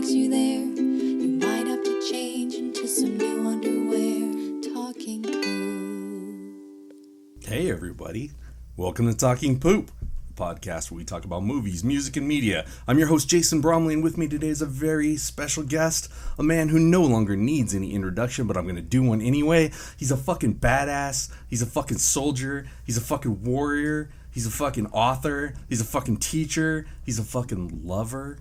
takes you there. You might have to change into some new underwear. Talking Poop. Hey everybody, welcome to Talking Poop, a podcast where we talk about movies, music, and media. I'm your host Jason Bromley, and with me today is a very special guest, a man who no longer needs any introduction, but I'm going to do one anyway. He's a fucking badass, he's a fucking soldier, he's a fucking warrior, he's a fucking author, he's a fucking teacher, he's a fucking lover.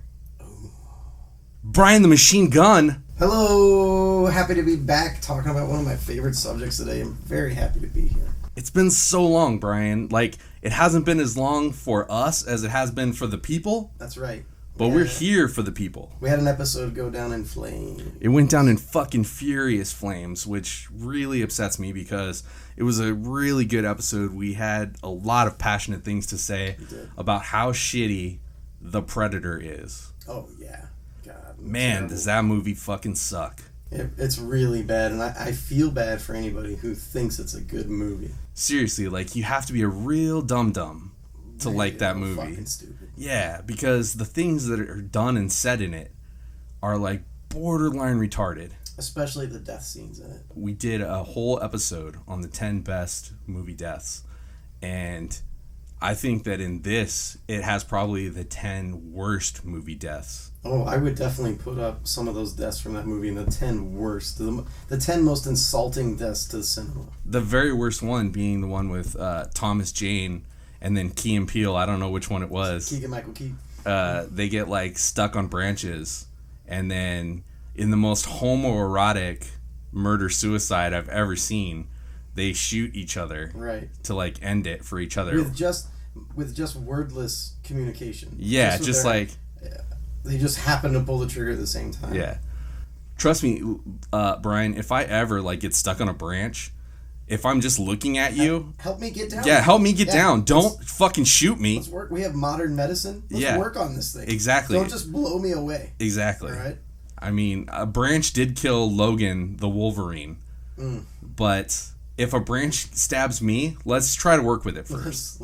Bryan the Machine Gunn. Hello, happy to be back talking about one of my favorite subjects today. I'm very happy to be here. It's been so long, Bryan. Like, it hasn't been as long for us as it has been for the people. That's right. But we're here for the people. We had an episode go down in flames. It went down in fucking furious flames, which really upsets me because it was a really good episode. We had a lot of passionate things to say about how shitty The Predator is. Oh, yeah. God. Man, terrible. does that movie fucking suck. It's really bad, and I feel bad for anybody who thinks it's a good movie. Seriously, like, you have to be a real dum-dum to like that movie. Fucking stupid. Yeah, because the things that are done and said in it are, like, borderline retarded. Especially the death scenes in it. We did a whole episode on the 10 best movie deaths, and I think that in this, it has probably the 10 worst movie deaths. Oh, I would definitely put up some of those deaths from that movie in the 10 worst. The 10 most insulting deaths to the cinema. The very worst one being the one with Thomas Jane and then Key and Peele. I don't know which one it was. Keegan-Michael Key. They get, like, stuck on branches, and then in the most homoerotic murder-suicide I've ever seen, they shoot each other to, like, end it for each other. With just wordless communication. Yeah, just like... They just happen to pull the trigger at the same time. Yeah. Trust me, Bryan, if I ever, like, get stuck on a branch, if I'm just looking at you... Help me get down. Yeah, help me get down. Don't fucking shoot me. Let's work. We have modern medicine. Let's work on this thing. Exactly. Don't just blow me away. Exactly. All right? I mean, a branch did kill Logan the Wolverine. But if a branch stabs me, let's try to work with it first.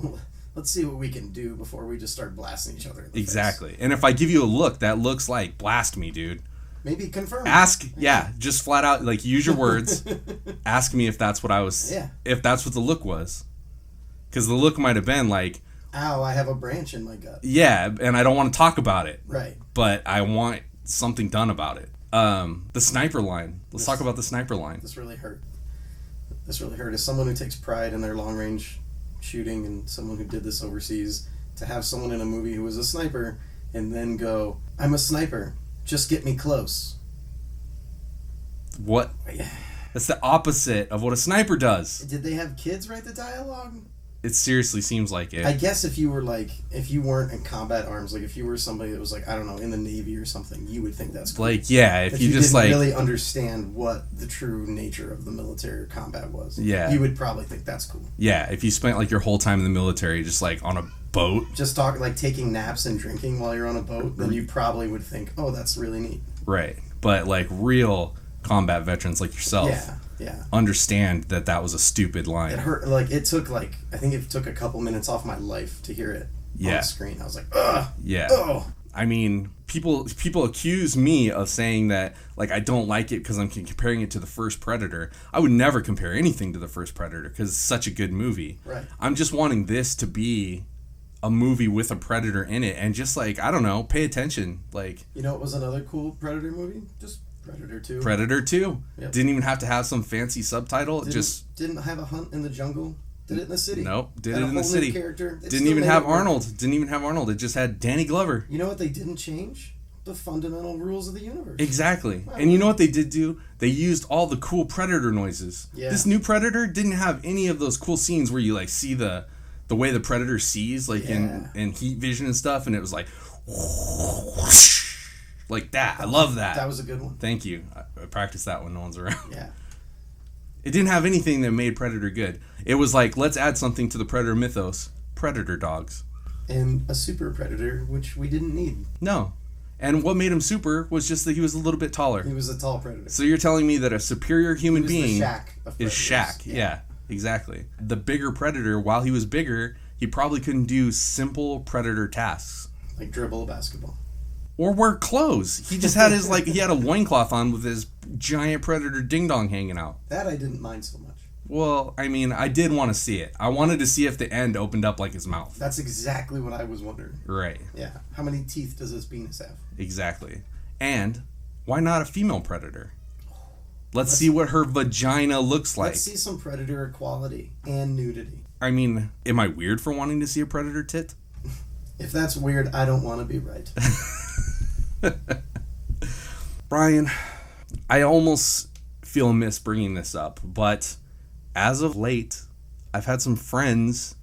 Let's see what we can do before we just start blasting each other in the Exactly. face. And if I give you a look that looks like blast me, dude. Maybe confirm. Ask, just flat out, like, use your words. Ask me if that's what I was, if that's what the look was. Because the look might have been like, ow, I have a branch in my gut. Yeah, and I don't want to talk about it. Right. But I want something done about it. The sniper line. Let's talk about the sniper line. This really hurt. As someone who takes pride in their long-range shooting and someone who did this overseas, to have someone in a movie who was a sniper and then go, I'm a sniper, just get me close. What? That's the opposite of what a sniper does. Did they have kids write the dialogue? It seriously seems like it. I guess if you weren't in combat arms, like if you were somebody that was like, I don't know, in the Navy or something, you would think that's cool. Like, yeah, if you just didn't like really understand what the true nature of the military or combat was, you would probably think that's cool. Yeah, if you spent like your whole time in the military just like on a boat, just taking naps and drinking while you're on a boat, then you probably would think, oh, that's really neat. Right. But like real combat veterans like yourself understand that was a stupid line. It hurt. Like, I think it took a couple minutes off my life to hear it on the screen. I was like, ugh. Yeah. Ugh. I mean, people accuse me of saying that, like, I don't like it because I'm comparing it to the first Predator. I would never compare anything to the first Predator because it's such a good movie. Right. I'm just wanting this to be a movie with a Predator in it and just, like, I don't know, pay attention. Like, you know what was another cool Predator movie? Just Predator 2. Predator 2. Yep. Didn't even have to have some fancy subtitle. Didn't have a hunt in the jungle. Did it in the city. Nope. Did it in the city. Character. Didn't even have Arnold. It just had Danny Glover. You know what they didn't change? The fundamental rules of the universe. Exactly. And you know what they did do? They used all the cool Predator noises. Yeah. This new Predator didn't have any of those cool scenes where you like see the way the Predator sees, like in heat vision and stuff, and it was like whoosh, like that. I love that. That was a good one. Thank you. I practiced that when no one's around. Yeah. It didn't have anything that made Predator good. It was like, let's add something to the Predator mythos. Predator dogs. And a super Predator, which we didn't need. No. And what made him super was just that he was a little bit taller. He was a tall Predator. So you're telling me that a superior human being is Shaq. Yeah, exactly. The bigger Predator, while he was bigger, he probably couldn't do simple Predator tasks. Like dribble a basketball. Or wear clothes. He just had he had a loincloth on with his giant predator ding-dong hanging out. That I didn't mind so much. Well, I mean, I did want to see it. I wanted to see if the end opened up like his mouth. That's exactly what I was wondering. Right. Yeah. How many teeth does his penis have? Exactly. And why not a female predator? Let's see what her vagina looks like. Let's see some predator equality and nudity. I mean, am I weird for wanting to see a predator tit? If that's weird, I don't want to be right. Bryan, I almost feel amiss bringing this up, but as of late, I've had some friends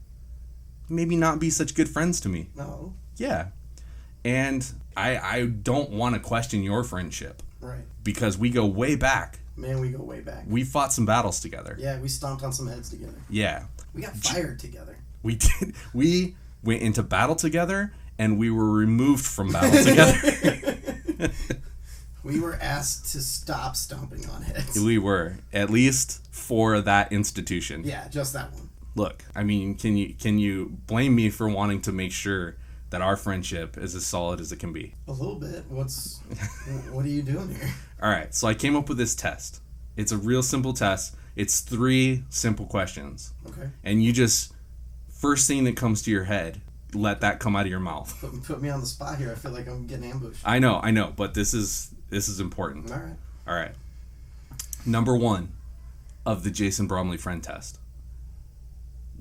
maybe not be such good friends to me. No. Yeah. And I don't want to question your friendship. Right. Because we go way back. Man, we go way back. We fought some battles together. Yeah, we stomped on some heads together. Yeah. We got fired together. We did. We went into battle together, and we were removed from battle together. We were asked to stop stomping on heads. We were, at least for that institution. Yeah, just that one. Look, I mean, can you blame me for wanting to make sure that our friendship is as solid as it can be? A little bit. What are you doing here? All right, so I came up with this test. It's a real simple test. It's 3 simple questions. Okay. And you just, first thing that comes to your head, let that come out of your mouth. Put me on the spot here. I feel like I'm getting ambushed. I know, but this is important. All right. All right. Number 1 of the Jason Bromley friend test.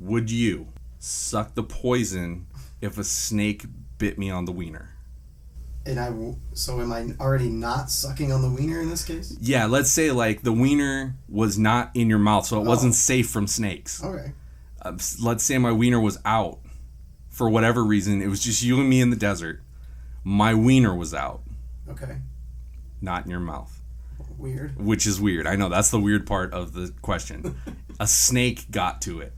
Would you suck the poison if a snake bit me on the wiener? So am I already not sucking on the wiener in this case? Yeah, let's say like the wiener was not in your mouth, so it wasn't safe from snakes. Okay. Let's say my wiener was out for whatever reason. It was just you and me in the desert. My wiener was out. Okay. Not in your mouth. Weird. Which is weird. I know, that's the weird part of the question. A snake got to it.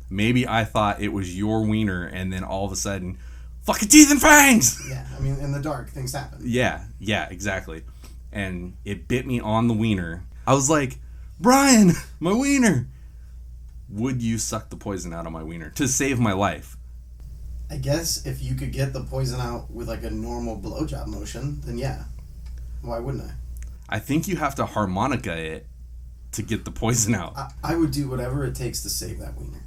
Maybe I thought it was your wiener, and then all of a sudden, fucking teeth and fangs! Yeah, I mean, in the dark, things happen. Yeah, exactly. And it bit me on the wiener. I was like, Bryan, my wiener! Would you suck the poison out of my wiener to save my life? I guess if you could get the poison out with like a normal blowjob motion, then yeah. Why wouldn't I? I think you have to harmonica it to get the poison out. I would do whatever it takes to save that wiener.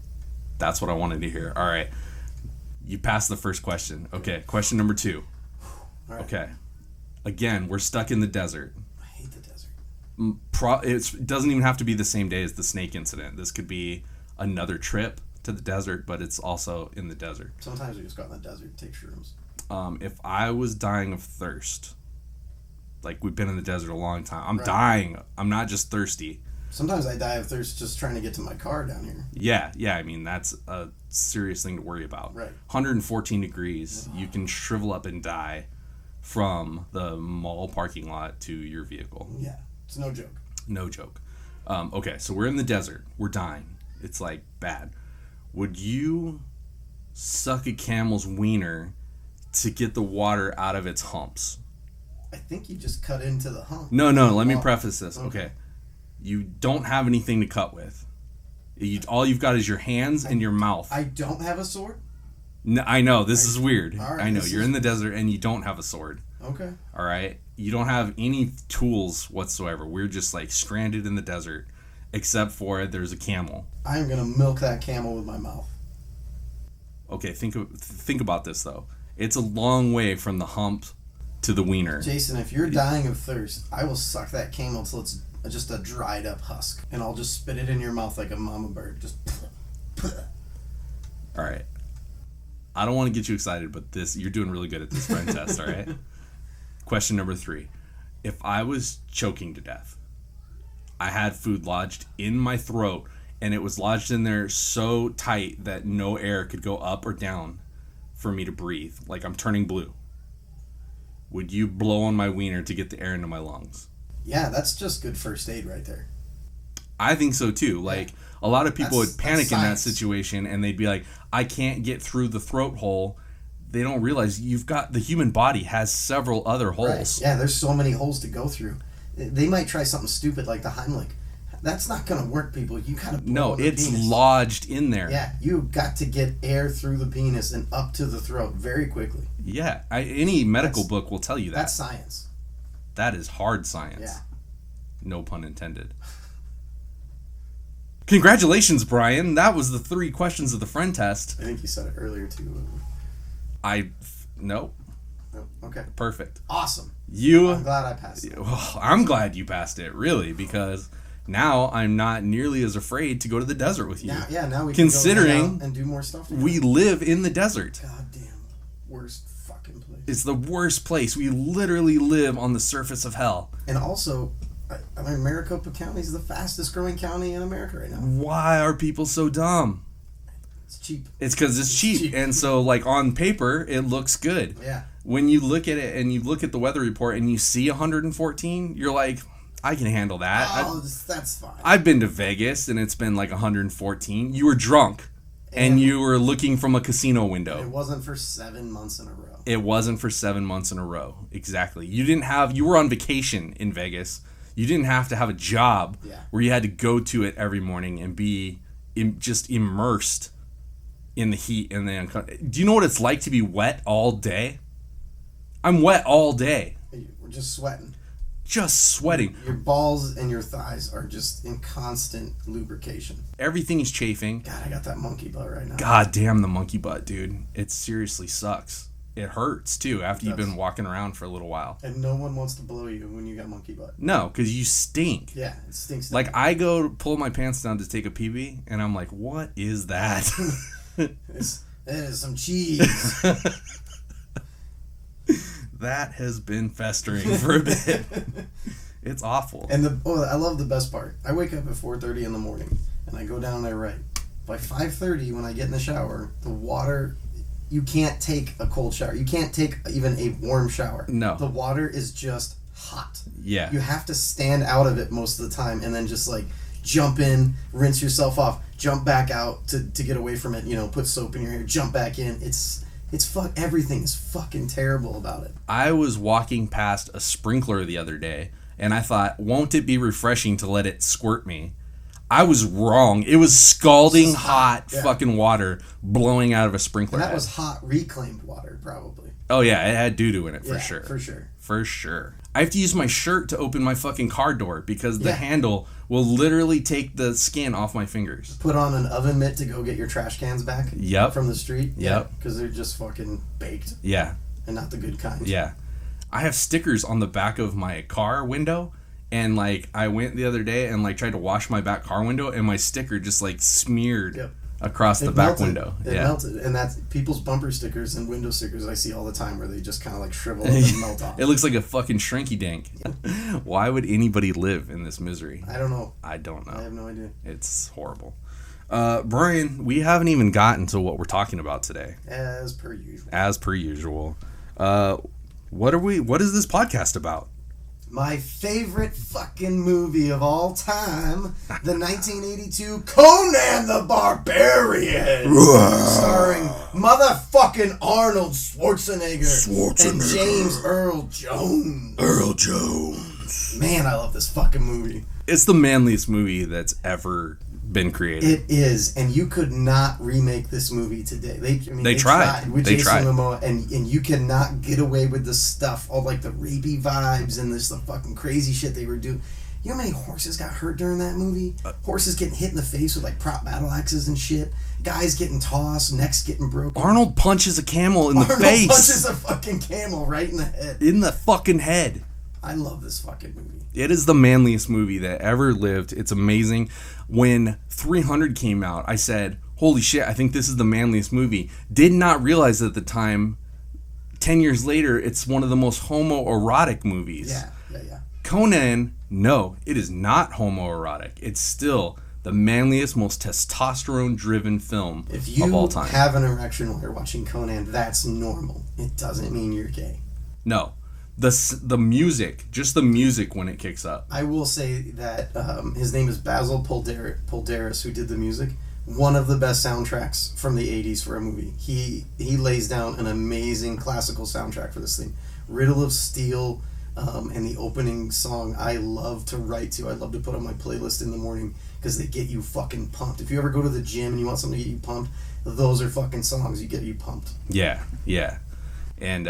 That's what I wanted to hear. All right. You passed the first question. Okay, question number 2. All right. Okay. Again, we're stuck in the desert. I hate the desert. It doesn't even have to be the same day as the snake incident. This could be another trip to the desert, but it's also in the desert. Sometimes we just go out in the desert and take shrooms. If I was dying of thirst, like we've been in the desert a long time, I'm Right. dying. I'm not just thirsty. Sometimes I die of thirst just trying to get to my car down here. Yeah. I mean, that's a serious thing to worry about. Right. 114 degrees. You can shrivel up and die from the mall parking lot to your vehicle. Yeah, it's no joke. No joke. Okay, so we're in the desert. We're dying. It's like bad. Would you suck a camel's wiener to get the water out of its humps? I think you just cut into the hump. No, let me preface this. Okay. You don't have anything to cut with. All you've got is your hands and your mouth. I don't have a sword? No, I know, this is weird. All right, I know, you're in the desert and you don't have a sword. Okay. All right? You don't have any tools whatsoever. We're just like stranded in the desert, except for there's a camel. I'm going to milk that camel with my mouth. Okay, think about this though. It's a long way from the hump to the wiener. Jason, if you're dying of thirst, I will suck that camel till it's just a dried up husk. And I'll just spit it in your mouth like a mama bird. Just... All right. I don't want to get you excited, but you're doing really good at this friend test, all right? Question number 3. If I was choking to death, I had food lodged in my throat, and it was lodged in there so tight that no air could go up or down for me to breathe, like I'm turning blue. Would you blow on my wiener to get the air into my lungs? Yeah, that's just good first aid right there. I think so too. Like, a lot of people would panic in that science. situation, and they'd be like, I can't get through the throat hole. They don't realize the human body has several other holes. Right. Yeah, there's so many holes to go through. They might try something stupid like the Heimlich. That's not gonna work, people. You gotta blow No, on the it's penis. lodged in there. Yeah, you got to get air through the penis and up to the throat very quickly. Yeah, any medical book will tell you that. That's science. That is hard science. Yeah. No pun intended. Congratulations, Brian. That was the 3 questions of the friend test. I think you said it earlier too. No. No, okay. Perfect. Awesome. You. I'm glad I passed it. Well, I'm glad you passed it, really, because now I'm not nearly as afraid to go to the desert with you. Now we Considering can go hang out and do more stuff together. we live in the desert. Goddamn worst fucking place. It's the worst place. We literally live on the surface of hell. And also, I mean, Maricopa County is the fastest growing county in America right now. Why are people so dumb? It's cheap. It's because it's cheap. And so, like, on paper, it looks good. Yeah. When you look at it and you look at the weather report and you see 114, you're like, I can handle that. Oh, that's fine. I've been to Vegas and it's been like 114. You were drunk and you were looking from a casino window. It wasn't for 7 months in a row. It wasn't for 7 months in a row. Exactly. You were on vacation in Vegas. You didn't have to have a job where you had to go to it every morning and be just immersed in the heat. And do you know what it's like to be wet all day? I'm wet all day. We're just sweating. Just sweating. Your balls and your thighs are just in constant lubrication. Everything is chafing. God, I got that monkey butt right now. God damn the monkey butt, dude. It seriously sucks. It hurts, too, after you've been walking around for a little while. And no one wants to blow you when you got monkey butt. No, because you stink. Yeah, it stinks. Like, I go pull my pants down to take a pee-pee, and I'm like, what is that? It is some cheese. That has been festering for a bit. It's awful. And I love the best part. I wake up at 4:30 in the morning, and I go down and I write. By 5:30, when I get in the shower, the water... You can't take a cold shower. You can't take even a warm shower. No. The water is just hot. Yeah. You have to stand out of it most of the time and then just like jump in, rinse yourself off, jump back out to get away from it, put soap in your hair, jump back in. Everything is fucking terrible about it. I was walking past a sprinkler the other day, and I thought, won't it be refreshing to let it squirt me? I was wrong. It was scalding hot fucking water blowing out of a sprinkler And that head. was hot reclaimed water, probably. Oh, yeah, it had doo-doo in it, for sure. For sure. For sure. I have to use my shirt to open my fucking car door because the handle will literally take the skin off my fingers. Put on an oven mitt to go get your trash cans back from the street. Yep. Because they're just fucking baked. Yeah. And not the good kind. Yeah. I have stickers on the back of my car window. And, like, I went the other day and, like, tried to wash my back car window, and my sticker just, like, smeared across the back window. It melted. And that's people's bumper stickers and window stickers I see all the time where they just kind of, like, shrivel up and melt off. It looks like a fucking shrinky-dink. Why would anybody live in this misery? I don't know. I don't know. I have no idea. It's horrible. Brian, we haven't even gotten to what we're talking about today. As per usual. What is this podcast about? My favorite fucking movie of all time, the 1982 Conan the Barbarian, starring motherfucking Arnold Schwarzenegger and James Earl Jones. Man, I love this fucking movie. It's the manliest movie that's ever been created. It is, and you could not remake this movie today. They tried with They Jason tried. Momoa, and you cannot get away with the stuff, all like the rapey vibes and the fucking crazy shit they were doing. You know how many horses got hurt during that movie? Horses getting hit in the face with like prop battle axes and shit. Guys getting tossed, necks getting broken. Arnold punches a camel in the face. Arnold punches a fucking camel right in the head. In the fucking head. I love this fucking movie. It is the manliest movie that ever lived. It's amazing. When 300 came out, I said, holy shit, I think this is the manliest movie. Did not realize at the time, 10 years later, it's one of the most homoerotic movies. Yeah. Conan, no, it is not homoerotic. It's still the manliest, most testosterone-driven film of all time. If you have an erection while you're watching Conan, that's normal. It doesn't mean you're gay. No. The music, just the music when it kicks up. I will say that his name is Basil Poldaris, who did the music. One of the best soundtracks from the 80s for a movie. He lays down an amazing classical soundtrack for this thing. Riddle of Steel, And the opening song I love to write to. I love to put on my playlist in the morning because they get you fucking pumped. If you ever go to the gym and you want something to get you pumped, those are fucking songs you get you pumped. Yeah. And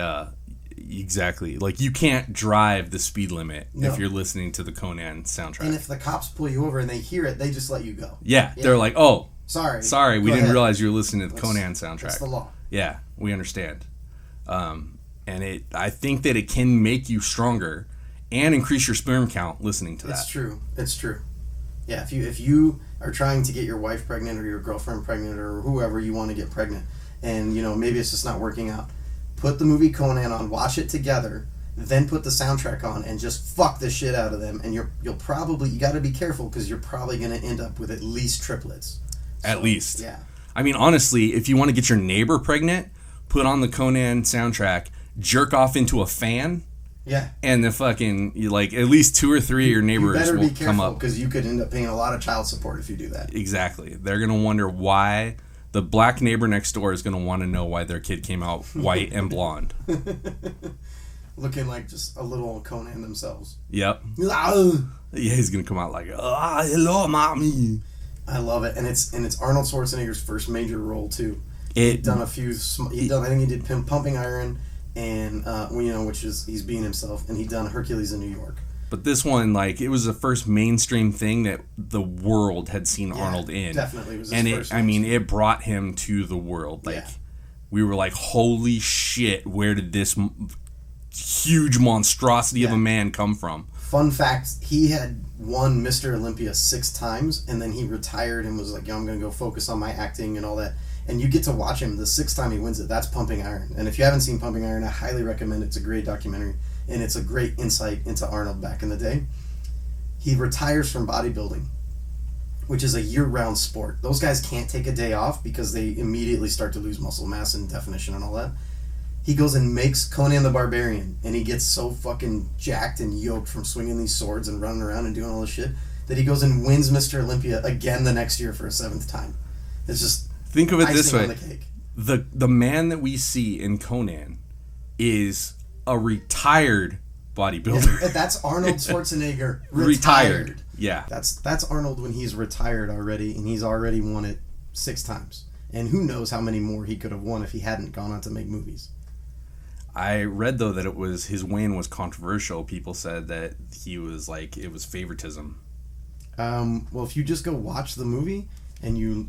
exactly. Like, you can't drive the speed limit if you're listening to the Conan soundtrack. And if the cops pull you over and they hear it, they just let you go. Yeah. They're like, oh, sorry, we didn't realize you were listening to the Conan soundtrack. That's the law. Yeah, we understand. And I think that it can make you stronger and increase your sperm count listening to that. It's true. Yeah, if you are trying to get your wife pregnant or your girlfriend pregnant or whoever you want to get pregnant, and maybe it's just not working out, put the movie Conan on, watch it together, then put the soundtrack on, and just fuck the shit out of them. And you got to be careful because you're probably going to end up with at least triplets. At least. Yeah. I mean, honestly, if you want to get your neighbor pregnant, put on the Conan soundtrack, jerk off into a fan. Yeah. And the fucking, at least 2 or 3 of your neighbors will come up. Because you could end up paying a lot of child support if you do that. Exactly. They're going to wonder why the black neighbor next door is going to want to know why their kid came out white and blonde. Looking like just a little Conan themselves. Yep. Yeah, he's going to come out like, hello, mommy. I love it. And it's Arnold Schwarzenegger's first major role, too. He'd done a few, I think he did Pumping Iron, and which is he's being himself, and he'd done Hercules in New York. But this one, it was the first mainstream thing that the world had seen Arnold in. Definitely, it was his first. It brought him to the world. We were like, holy shit, where did this huge monstrosity of a man come from? Fun fact: he had won Mr. Olympia 6 times, and then he retired and was like, "I'm going to go focus on my acting and all that." And you get to watch him the 6th time he wins it. That's Pumping Iron. And if you haven't seen Pumping Iron, I highly recommend it. It's a great documentary. And it's a great insight into Arnold back in the day. He retires from bodybuilding, which is a year-round sport. Those guys can't take a day off because they immediately start to lose muscle mass and definition and all that. He goes and makes Conan the Barbarian. And he gets so fucking jacked and yoked from swinging these swords and running around and doing all this shit that he goes and wins Mr. Olympia again the next year for a 7th time. It's just... Think of it this way. The man that we see in Conan is a retired bodybuilder. Yeah, that's Arnold Schwarzenegger. Retired. Yeah. That's Arnold when he's retired already, and he's already won it 6 times. And who knows how many more he could have won if he hadn't gone on to make movies. I read, though, that his win was controversial. People said that he was it was favoritism. Well, if you just go watch the movie... And you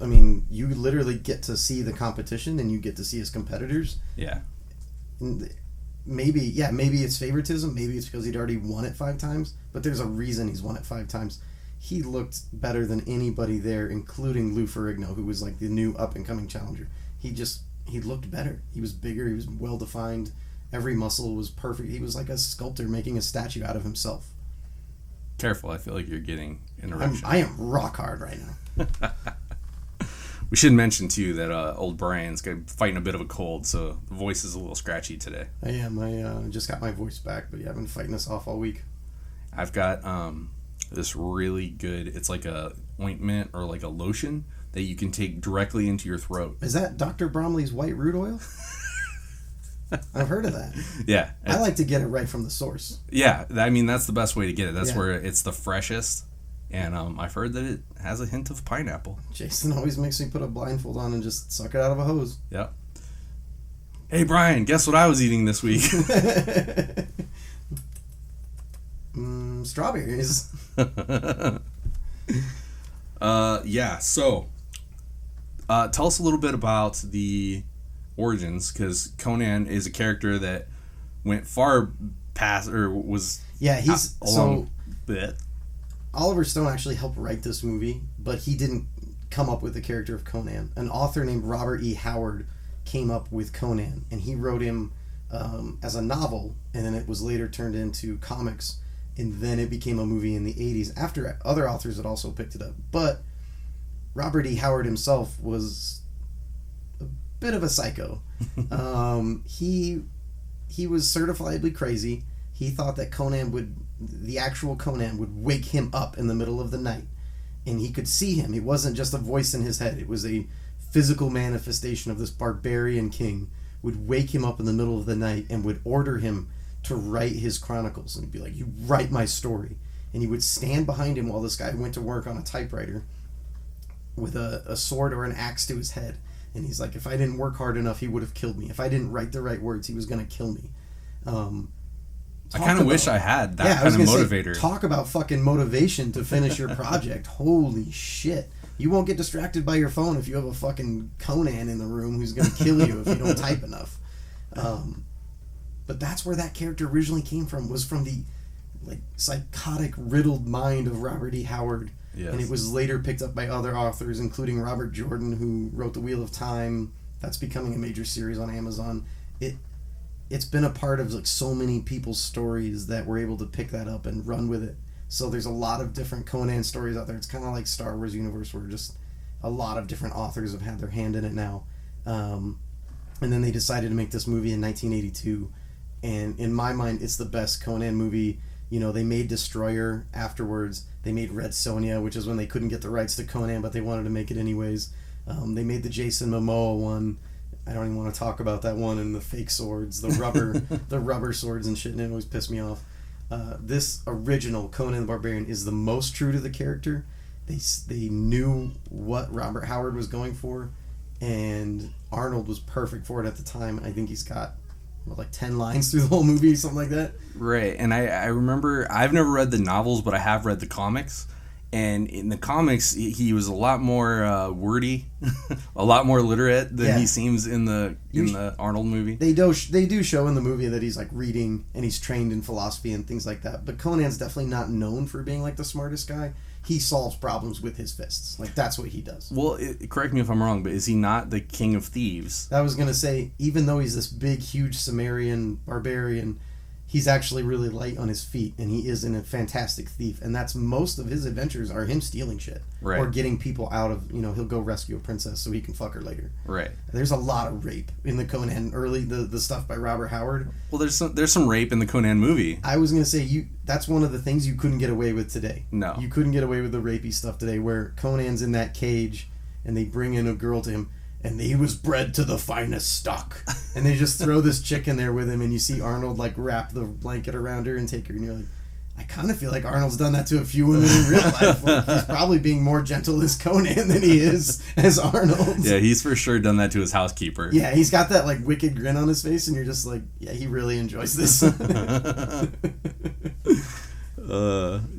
literally get to see the competition and you get to see his competitors. Yeah. And maybe it's favoritism. Maybe it's because he'd already won it 5 times. But there's a reason he's won it 5 times. He looked better than anybody there, including Lou Ferrigno, who was the new up-and-coming challenger. He looked better. He was bigger. He was well-defined. Every muscle was perfect. He was like a sculptor making a statue out of himself. Careful, I feel like you're getting interruption. I am rock hard right now. We should mention, too, that old Brian's fighting a bit of a cold, so the voice is a little scratchy today. I am. I just got my voice back, but I've been fighting this off all week. I've got this really good, it's like a ointment or like a lotion that you can take directly into your throat. Is that Dr. Bromley's white root oil? I've heard of that. Yeah. I like to get it right from the source. Yeah, that's the best way to get it. That's where it's the freshest. And I've heard that it has a hint of pineapple. Jason always makes me put a blindfold on and just suck it out of a hose. Yep. Hey, Brian, guess what I was eating this week? Strawberries. Yeah, so tell us a little bit about the origins, because Conan is a character that went far past, or was he's a long bit. Oliver Stone actually helped write this movie, but he didn't come up with the character of Conan. An author named Robert E. Howard came up with Conan, and he wrote him as a novel, and then it was later turned into comics, and then it became a movie in the 80s after other authors had also picked it up. But Robert E. Howard himself was a bit of a psycho. He was certifiably crazy. He thought that the actual Conan would wake him up in the middle of the night, and he could see him. It wasn't just a voice in his head. It was a physical manifestation of this barbarian king, would wake him up in the middle of the night and would order him to write his chronicles, and he'd be like, "You write my story," and he would stand behind him while this guy went to work on a typewriter with a sword or an axe to his head, and he's like, "If I didn't work hard enough, he would have killed me. If I didn't write the right words, he was going to kill me." I kind of wish I had that kind of motivator. Talk about fucking motivation to finish your project. Holy shit. You won't get distracted by your phone if you have a fucking Conan in the room who's going to kill you if you don't type enough. But that's where that character originally came from, was from the like psychotic, riddled mind of Robert E. Howard. Yes. And it was later picked up by other authors, including Robert Jordan, who wrote The Wheel of Time. That's becoming a major series on Amazon. It's been a part of like so many people's stories that we're able to pick that up and run with it. So there's a lot of different Conan stories out there. It's kind of like Star Wars universe, where just a lot of different authors have had their hand in it now. And then they decided to make this movie in 1982. And in my mind, it's the best Conan movie. You know, they made Destroyer afterwards. They made Red Sonja, which is when they couldn't get the rights to Conan, but they wanted to make it anyways. They made the Jason Momoa one. I don't even want to talk about that one, and the fake swords, the rubber swords and shit, and it always pissed me off. This original Conan the Barbarian is the most true to the character. They knew what Robert Howard was going for, and Arnold was perfect for it at the time. I think he's got like 10 lines through the whole movie, something like that. Right, and I remember, I've never read the novels, but I have read the comics. And in the comics, he was a lot more wordy, a lot more literate than he seems in the Arnold movie. They do show in the movie that he's like reading and he's trained in philosophy and things like that. But Conan's definitely not known for being like the smartest guy. He solves problems with his fists. Like, that's what he does. Well, correct me if I'm wrong, but is he not the king of thieves? I was gonna say, even though he's this big, huge Sumerian barbarian, he's actually really light on his feet, and he is a fantastic thief. And that's most of his adventures are him stealing shit. Right. Or getting people out of, he'll go rescue a princess so he can fuck her later. Right. There's a lot of rape in the Conan early, the stuff by Robert Howard. Well, there's some rape in the Conan movie. I was going to say, that's one of the things you couldn't get away with today. No. You couldn't get away with the rapey stuff today, where Conan's in that cage, and they bring in a girl to him, and he was bred to the finest stock. And they just throw this chick in there with him, and you see Arnold like wrap the blanket around her and take her, and you're like, I kind of feel like Arnold's done that to a few women in real life. Like, he's probably being more gentle as Conan than he is as Arnold. Yeah, he's for sure done that to his housekeeper. Yeah, he's got that like wicked grin on his face, and you're just like, yeah, he really enjoys this.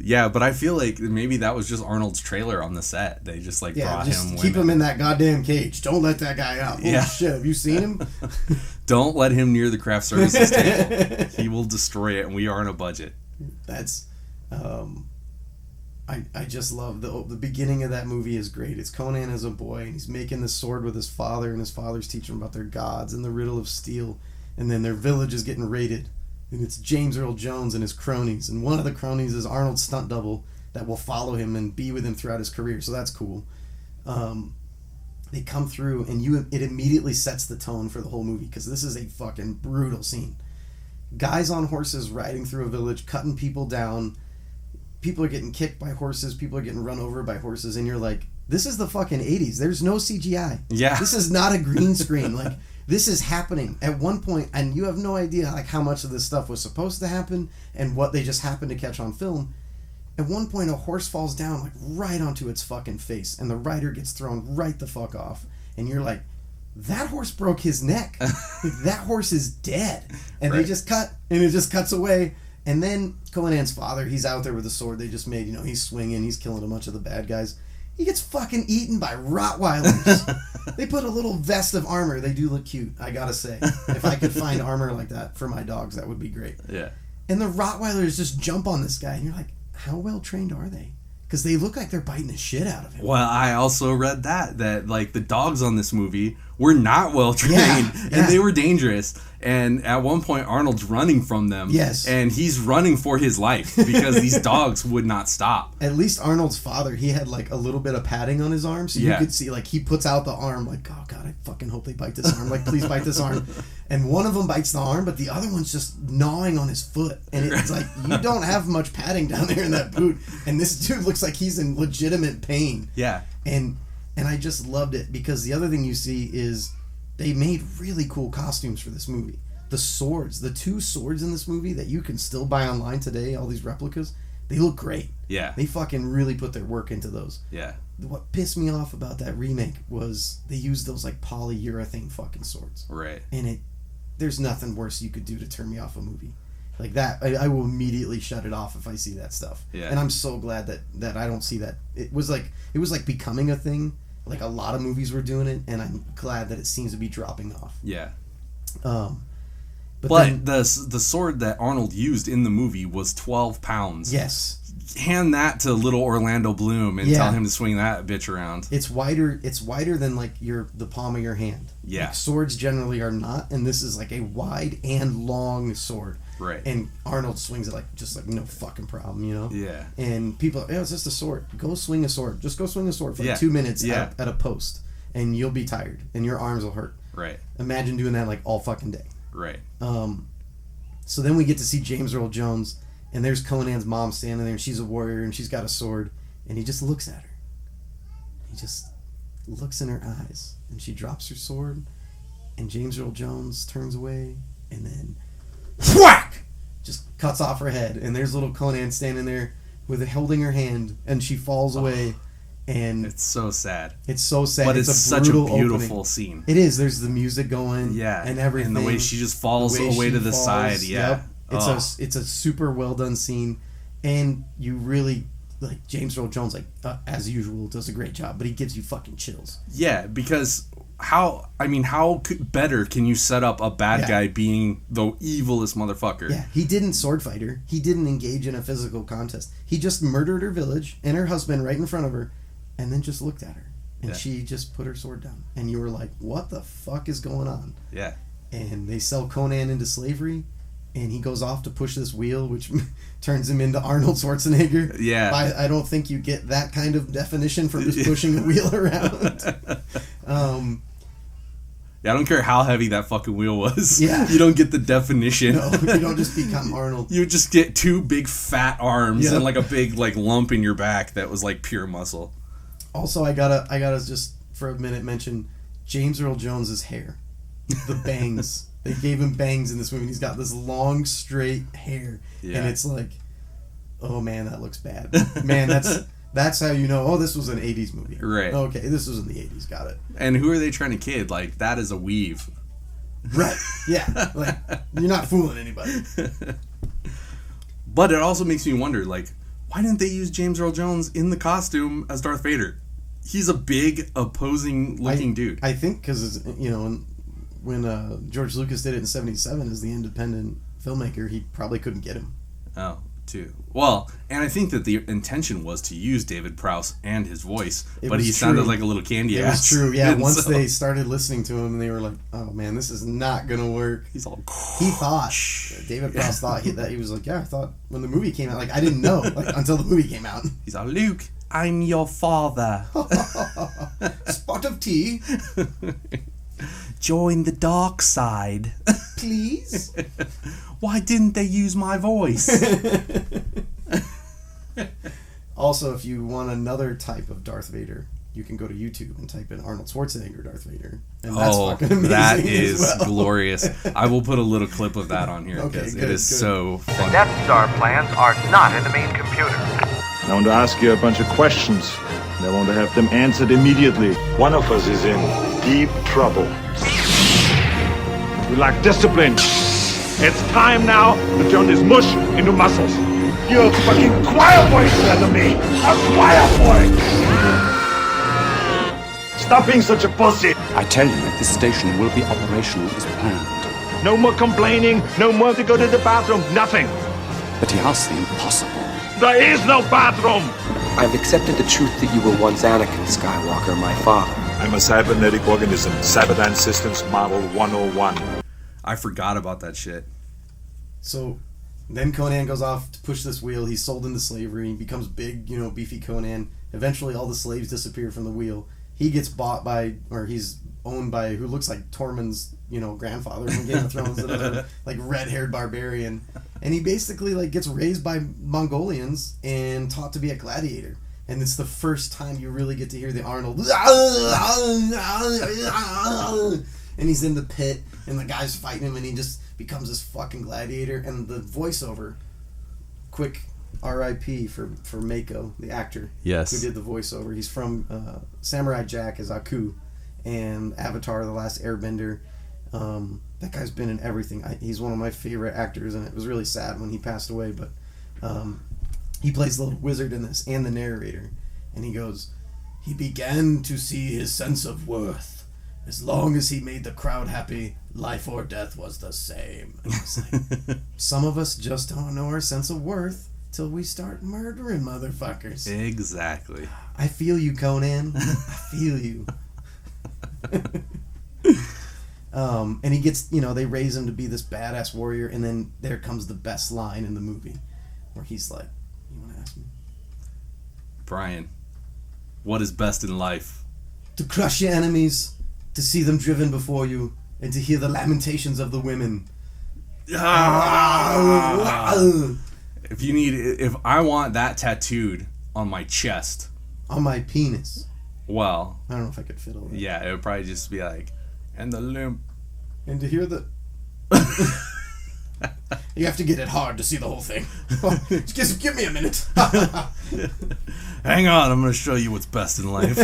Yeah, but I feel like maybe that was just Arnold's trailer on the set. They just brought him. Keep him in that goddamn cage. Don't let that guy out. Yeah. Oh shit, have you seen him? Don't let him near the craft services table. He will destroy it, and we are on a budget. That's, I just love the beginning of that movie is great. It's Conan as a boy, and he's making this sword with his father, and his father's teaching him about their gods and the riddle of steel, and then their village is getting raided. And it's James Earl Jones and his cronies. And one of the cronies is Arnold's stunt double that will follow him and be with him throughout his career. So that's cool. They come through, and it immediately sets the tone for the whole movie, because this is a fucking brutal scene. Guys on horses riding through a village, cutting people down. People are getting kicked by horses. People are getting run over by horses. And you're like, this is the fucking 80s. There's no CGI. Yeah. This is not a green screen. Like, this is happening at one point, and you have no idea like how much of this stuff was supposed to happen and what they just happened to catch on film. At one point, a horse falls down like right onto its fucking face, and the rider gets thrown right the fuck off. And you're like, that horse broke his neck. Like, that horse is dead. And right. They just cut, and it just cuts away. And then Conan's father, he's out there with the sword they just made. He's swinging, he's killing a bunch of the bad guys. He gets fucking eaten by Rottweilers. They put a little vest of armor. They do look cute, I gotta say. If I could find armor like that for my dogs, that would be great. Yeah. And the Rottweilers just jump on this guy, and you're like, how well trained are they? Because they look like they're biting the shit out of him. Well, I also read that like the dogs on this movie were not well trained, and they were dangerous. And at one point, Arnold's running from them. Yes. And he's running for his life because these dogs would not stop. At least Arnold's father, he had like a little bit of padding on his arm, so you could see like he puts out the arm like, oh god, I fucking hope they bite this arm. Like, please bite this arm. And one of them bites the arm, but the other one's just gnawing on his foot. And it's like, you don't have much padding down there in that boot. And this dude looks like he's in legitimate pain. Yeah. And I just loved it, because the other thing you see is they made really cool costumes for this movie. the swords, the 2 swords in this movie that you can still buy online today, all these replicas, they look great. Yeah. They fucking really put their work into those. Yeah. What pissed me off about that remake was they used those like polyurethane fucking swords. Right. And there's nothing worse you could do to turn me off a movie. Like that, I will immediately shut it off if I see that stuff. Yeah. And I'm so glad that I don't see that. It was like becoming a thing. Like a lot of movies were doing it, and I'm glad that it seems to be dropping off. Yeah. But then, the sword that Arnold used in the movie was 12 pounds. yes. Hand that to little Orlando Bloom and Yeah. tell him to swing that bitch around. It's wider than like the palm of your hand. Yeah. Like, swords generally are not, and this is like a wide and long sword. Right. And Arnold swings it like no fucking problem, you know? Yeah. And people, it's just a sword. Go swing a sword. Just go swing a sword for like Yeah. 2 minutes Yeah. at a post, and you'll be tired, and your arms will hurt. Right. Imagine doing that like all fucking day. Right. So then we get to see James Earl Jones, and there's Conan's mom standing there, and she's a warrior, and she's got a sword, and he just looks at her. He just looks in her eyes, and she drops her sword, and James Earl Jones turns away, and then whack! Just cuts off her head, and there's little Conan standing there with it holding her hand, and she falls away, and It's so sad. it's so sad. But it's such a brutal beautiful opening. scene. It is. There's the music going, Yeah. and everything, And the way she just falls the way away she to the falls, side. Yeah. yep. It's a super well done scene, and you really like James Earl Jones, like as usual, does a great job, but he gives you fucking chills. Yeah, because how better can you set up a bad Yeah. guy being the evilest motherfucker? Yeah, he didn't sword fight her. He didn't engage in a physical contest. He just murdered her village and her husband right in front of her, and then just looked at her, and Yeah. she just put her sword down, and you were like, "What the fuck is going on?" Yeah. And they sell Conan into slavery, and he goes off to push this wheel, which turns him into Arnold Schwarzenegger. Yeah. I don't think you get that kind of definition from just pushing a wheel around. Yeah, I don't care how heavy that fucking wheel was. Yeah. You don't get the definition. No, you don't just become Arnold. You just get 2 big fat arms Yep. and like a big like lump in your back that was like pure muscle. Also, I gotta just for a minute mention James Earl Jones's hair, the bangs. They gave him bangs in this movie. And he's got this long straight hair, Yeah. and it's like, oh man, that looks bad. Man, that's how you know. Oh, this was an '80s movie. Right. Okay, this was in the '80s. Got it. And who are they trying to kid? Like, that is a weave. Right. Yeah. Like you're not fooling anybody. But it also makes me wonder, like, why didn't they use James Earl Jones in the costume as Darth Vader? He's a big, opposing-looking dude. I think because when George Lucas did it in '77 as the independent filmmaker, he probably couldn't get him. Oh, too. Well, and I think that the intention was to use David Prowse and his voice, It but was he sounded true. like a little candy It ass. was true. Yeah. And Once so they started listening to him, they were like, "Oh man, this is not gonna work." he's all. He thought David Prowse thought that he was like, "Yeah, I thought when the movie came out, like I didn't know like until the movie came out." He's all, Luke, I'm your father. Spot of tea, Join the dark side. please. Why didn't they use my voice? Also, if you want another type of Darth Vader, you can go to YouTube and type in Arnold Schwarzenegger Darth Vader, and that's fucking amazing. That as is well. glorious. I will put a little clip of that on here Okay, because good, it is good. so fun. Death Star plans are not in the main computer. I want to ask you a bunch of questions. And I want to have them answered immediately. One of us is in deep trouble. We lack discipline. It's time now to turn this mush into muscles. You're a fucking choir boy, said to me. A choir boy. Stop being such a pussy. I tell you, this station will be operational as planned. No more complaining. No more to go to the bathroom. Nothing. But he asked the impossible. There is no bathroom. I've accepted the truth that you were once Anakin Skywalker, my father. I'm a cybernetic organism, Cyberdyne Systems Model 101. I forgot about that shit. So then Conan goes off to push this wheel. He's sold into slavery. He becomes big, beefy Conan. Eventually, all the slaves disappear from the wheel. He gets bought by, or he's owned by, who looks like Tormund's, grandfather from Game of Thrones, another like red-haired barbarian. And he basically gets raised by Mongolians and taught to be a gladiator. And it's the first time you really get to hear the Arnold. And he's in the pit, and the guy's fighting him, and he just becomes this fucking gladiator, and the voiceover, quick R.I.P. for Mako, the actor. Yes. Who did the voiceover. He's from Samurai Jack as Aku, and Avatar: The Last Airbender. That guy's been in everything. He's one of my favorite actors, and it was really sad when he passed away, but he plays the little wizard in this, and the narrator, and he goes, he began to see his sense of worth. As long as he made the crowd happy, life or death was the same. And it's like, some of us just don't know our sense of worth till we start murdering motherfuckers. Exactly. I feel you, Conan. I feel you. And he gets, they raise him to be this badass warrior, and then there comes the best line in the movie, where he's like, you want to ask me? Bryan, what is best in life? To crush your enemies, to see them driven before you, and to hear the lamentations of the women. If I want that tattooed on my chest. On my penis. Well. I don't know if I could fit all that. Yeah, it would probably just be like, and the limp. And to hear the... You have to get it hard to see the whole thing. Just give me a minute. Hang on, I'm going to show you what's best in life.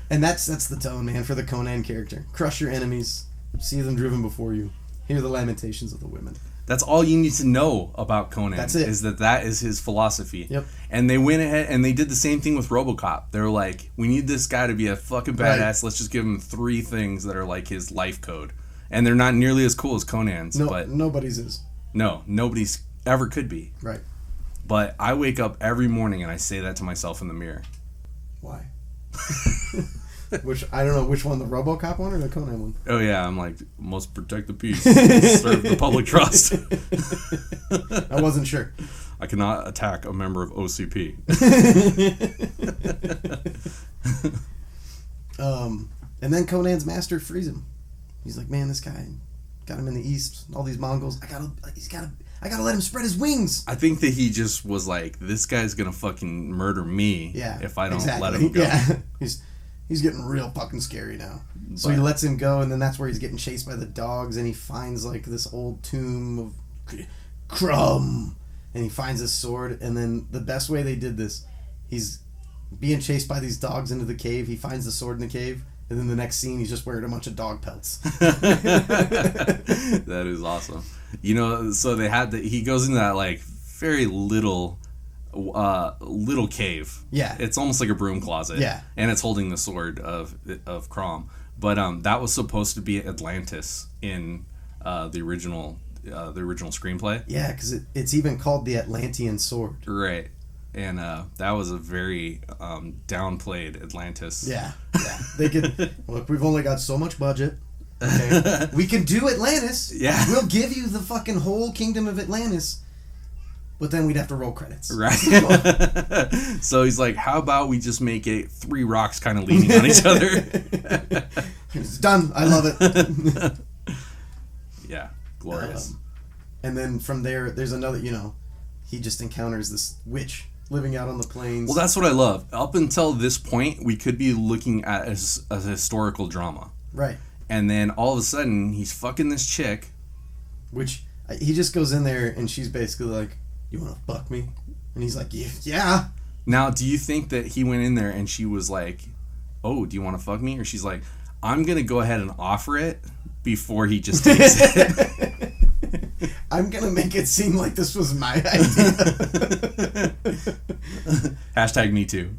And that's the tone, man, for the Conan character. Crush your enemies, see them driven before you, hear the lamentations of the women. That's all you need to know about Conan. That's it. Is that is his philosophy. Yep. And they went ahead and they did the same thing with RoboCop. They were like, we need this guy to be a fucking badass. Right. Let's just give him 3 things that are like his life code. And they're not nearly as cool as Conan's. No, but nobody's is. No, nobody's ever could be. Right. But I wake up every morning and I say that to myself in the mirror. Why? I don't know which one, the RoboCop one or the Conan one? Oh yeah, I'm like, must protect the peace, serve the public trust. I wasn't sure. I cannot attack a member of OCP. And then Conan's master frees him. He's like, man, this guy got him in the east, all these Mongols. I gotta let him spread his wings. I think that he just was like, this guy's gonna fucking murder me if I don't let him go. Yeah. He's getting real fucking scary now. So he lets him go, and then that's where he's getting chased by the dogs, and he finds like this old tomb of Crumb, and he finds his sword, and then the best way they did this, he's being chased by these dogs into the cave, he finds the sword in the cave, and then the next scene he's just wearing a bunch of dog pelts. That is awesome. So they had he goes into that like very little cave. Yeah. It's almost like a broom closet. Yeah. And it's holding the sword of Crom. But that was supposed to be Atlantis in the original screenplay. Yeah, because it's even called the Atlantean sword. Right. And that was a very downplayed Atlantis. Yeah. They could look. We've only got so much budget. Okay, we can do Atlantis. Yeah. We'll give you the fucking whole kingdom of Atlantis. But then we'd have to roll credits. Right. So he's like, how about we just make it 3 rocks kind of leaning on each other? It's done. I love it. Yeah. Glorious. And then from there's another, he just encounters this witch living out on the plains. Well, that's what I love. Up until this point, we could be looking at a historical drama. Right. And then all of a sudden, he's fucking this chick. Which, he just goes in there and she's basically like, you want to fuck me? And he's like, yeah. Now, do you think that he went in there and she was like, oh, do you want to fuck me? Or she's like, I'm going to go ahead and offer it before he just takes it. I'm going to make it seem like this was my idea. Hashtag me too.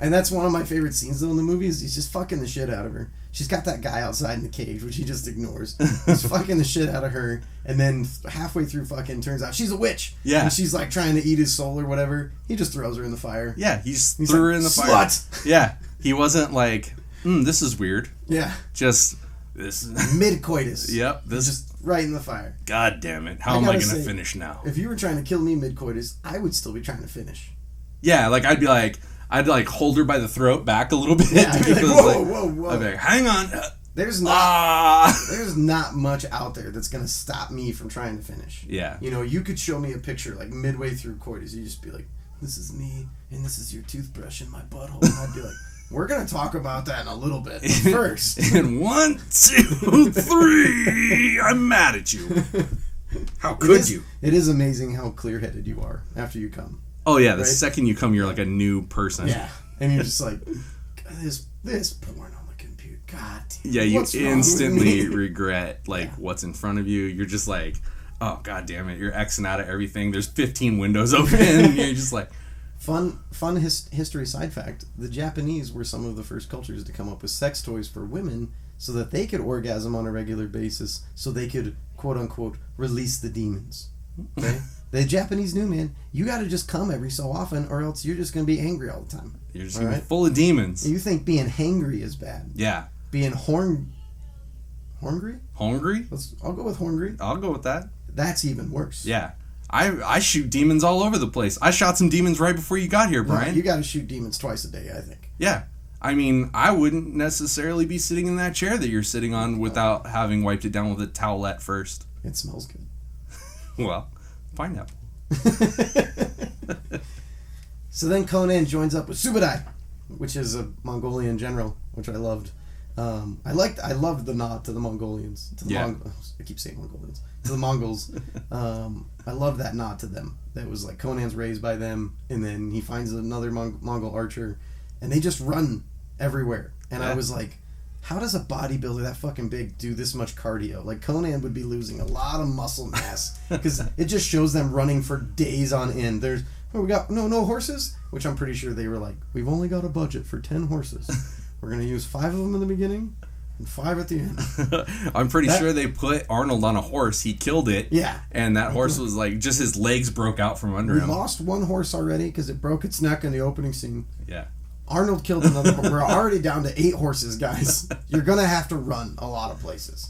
And that's one of my favorite scenes though in the movie is he's just fucking the shit out of her. She's got that guy outside in the cage, which he just ignores. He's fucking the shit out of her, and then halfway through fucking turns out she's a witch. Yeah. And she's like trying to eat his soul or whatever. He just throws her in the fire. Yeah, he just threw her in the fire. Slut! Yeah. He wasn't like, this is weird. Yeah. Just this mid-coitus. Yep. This just right in the fire. God damn it. How am I going to finish now? If you were trying to kill me mid-coitus, I would still be trying to finish. Yeah, like I'd hold her by the throat back a little bit. Yeah, I'd be like, whoa. I'd be like, hang on. There's not much out there that's going to stop me from trying to finish. Yeah. You could show me a picture like midway through coitus. You just be like, this is me, and this is your toothbrush in my butthole. And I'd be like, We're going to talk about that in a little bit. But first. And 1, 2, 3, I'm mad at you. How could you? It is amazing how clear-headed you are after you come. Oh, yeah. The second you come, you're like a new person. Yeah. And you're just like, this porn on the computer. God damn. Yeah, you what's wrong with instantly me? regret what's in front of you. You're just like, oh, God damn it. You're Xing out of everything. There's 15 windows open. And you're just like... Fun history side fact. The Japanese were some of the first cultures to come up with sex toys for women so that they could orgasm on a regular basis so they could, quote-unquote, release the demons. Okay? The Japanese knew, man, you got to just come every so often or else you're just going to be angry all the time. You're just going to be full of demons. You think being hangry is bad. Yeah. Being horngry? Hungry? I'll go with horngry. I'll go with that. That's even worse. Yeah. I shoot demons all over the place. I shot some demons right before you got here, Brian. No, you got to shoot demons twice a day, I think. Yeah. I mean, I wouldn't necessarily be sitting in that chair that you're sitting on without having wiped it down with a towelette first. It smells good. Well, pineapple. So then Conan joins up with Subadai, which is a Mongolian general, which I loved. I loved the nod to the Mongolians. I keep saying Mongolians. To the Mongols. I love that nod to them. That was like Conan's raised by them, and then he finds another Mongol archer, and they just run everywhere. And I was like, how does a bodybuilder that fucking big do this much cardio? Like, Conan would be losing a lot of muscle mass because it just shows them running for days on end. We got no horses, which I'm pretty sure they were like, we've only got a budget for 10 horses. We're going to use 5 of them in the beginning and 5 at the end. I'm pretty sure they put Arnold on a horse. He killed it. Yeah. And that horse was like, just his legs broke out from under him. We lost one horse already because it broke its neck in the opening scene. Yeah. Arnold killed another horse. We're already down to 8 horses, guys. You're going to have to run a lot of places.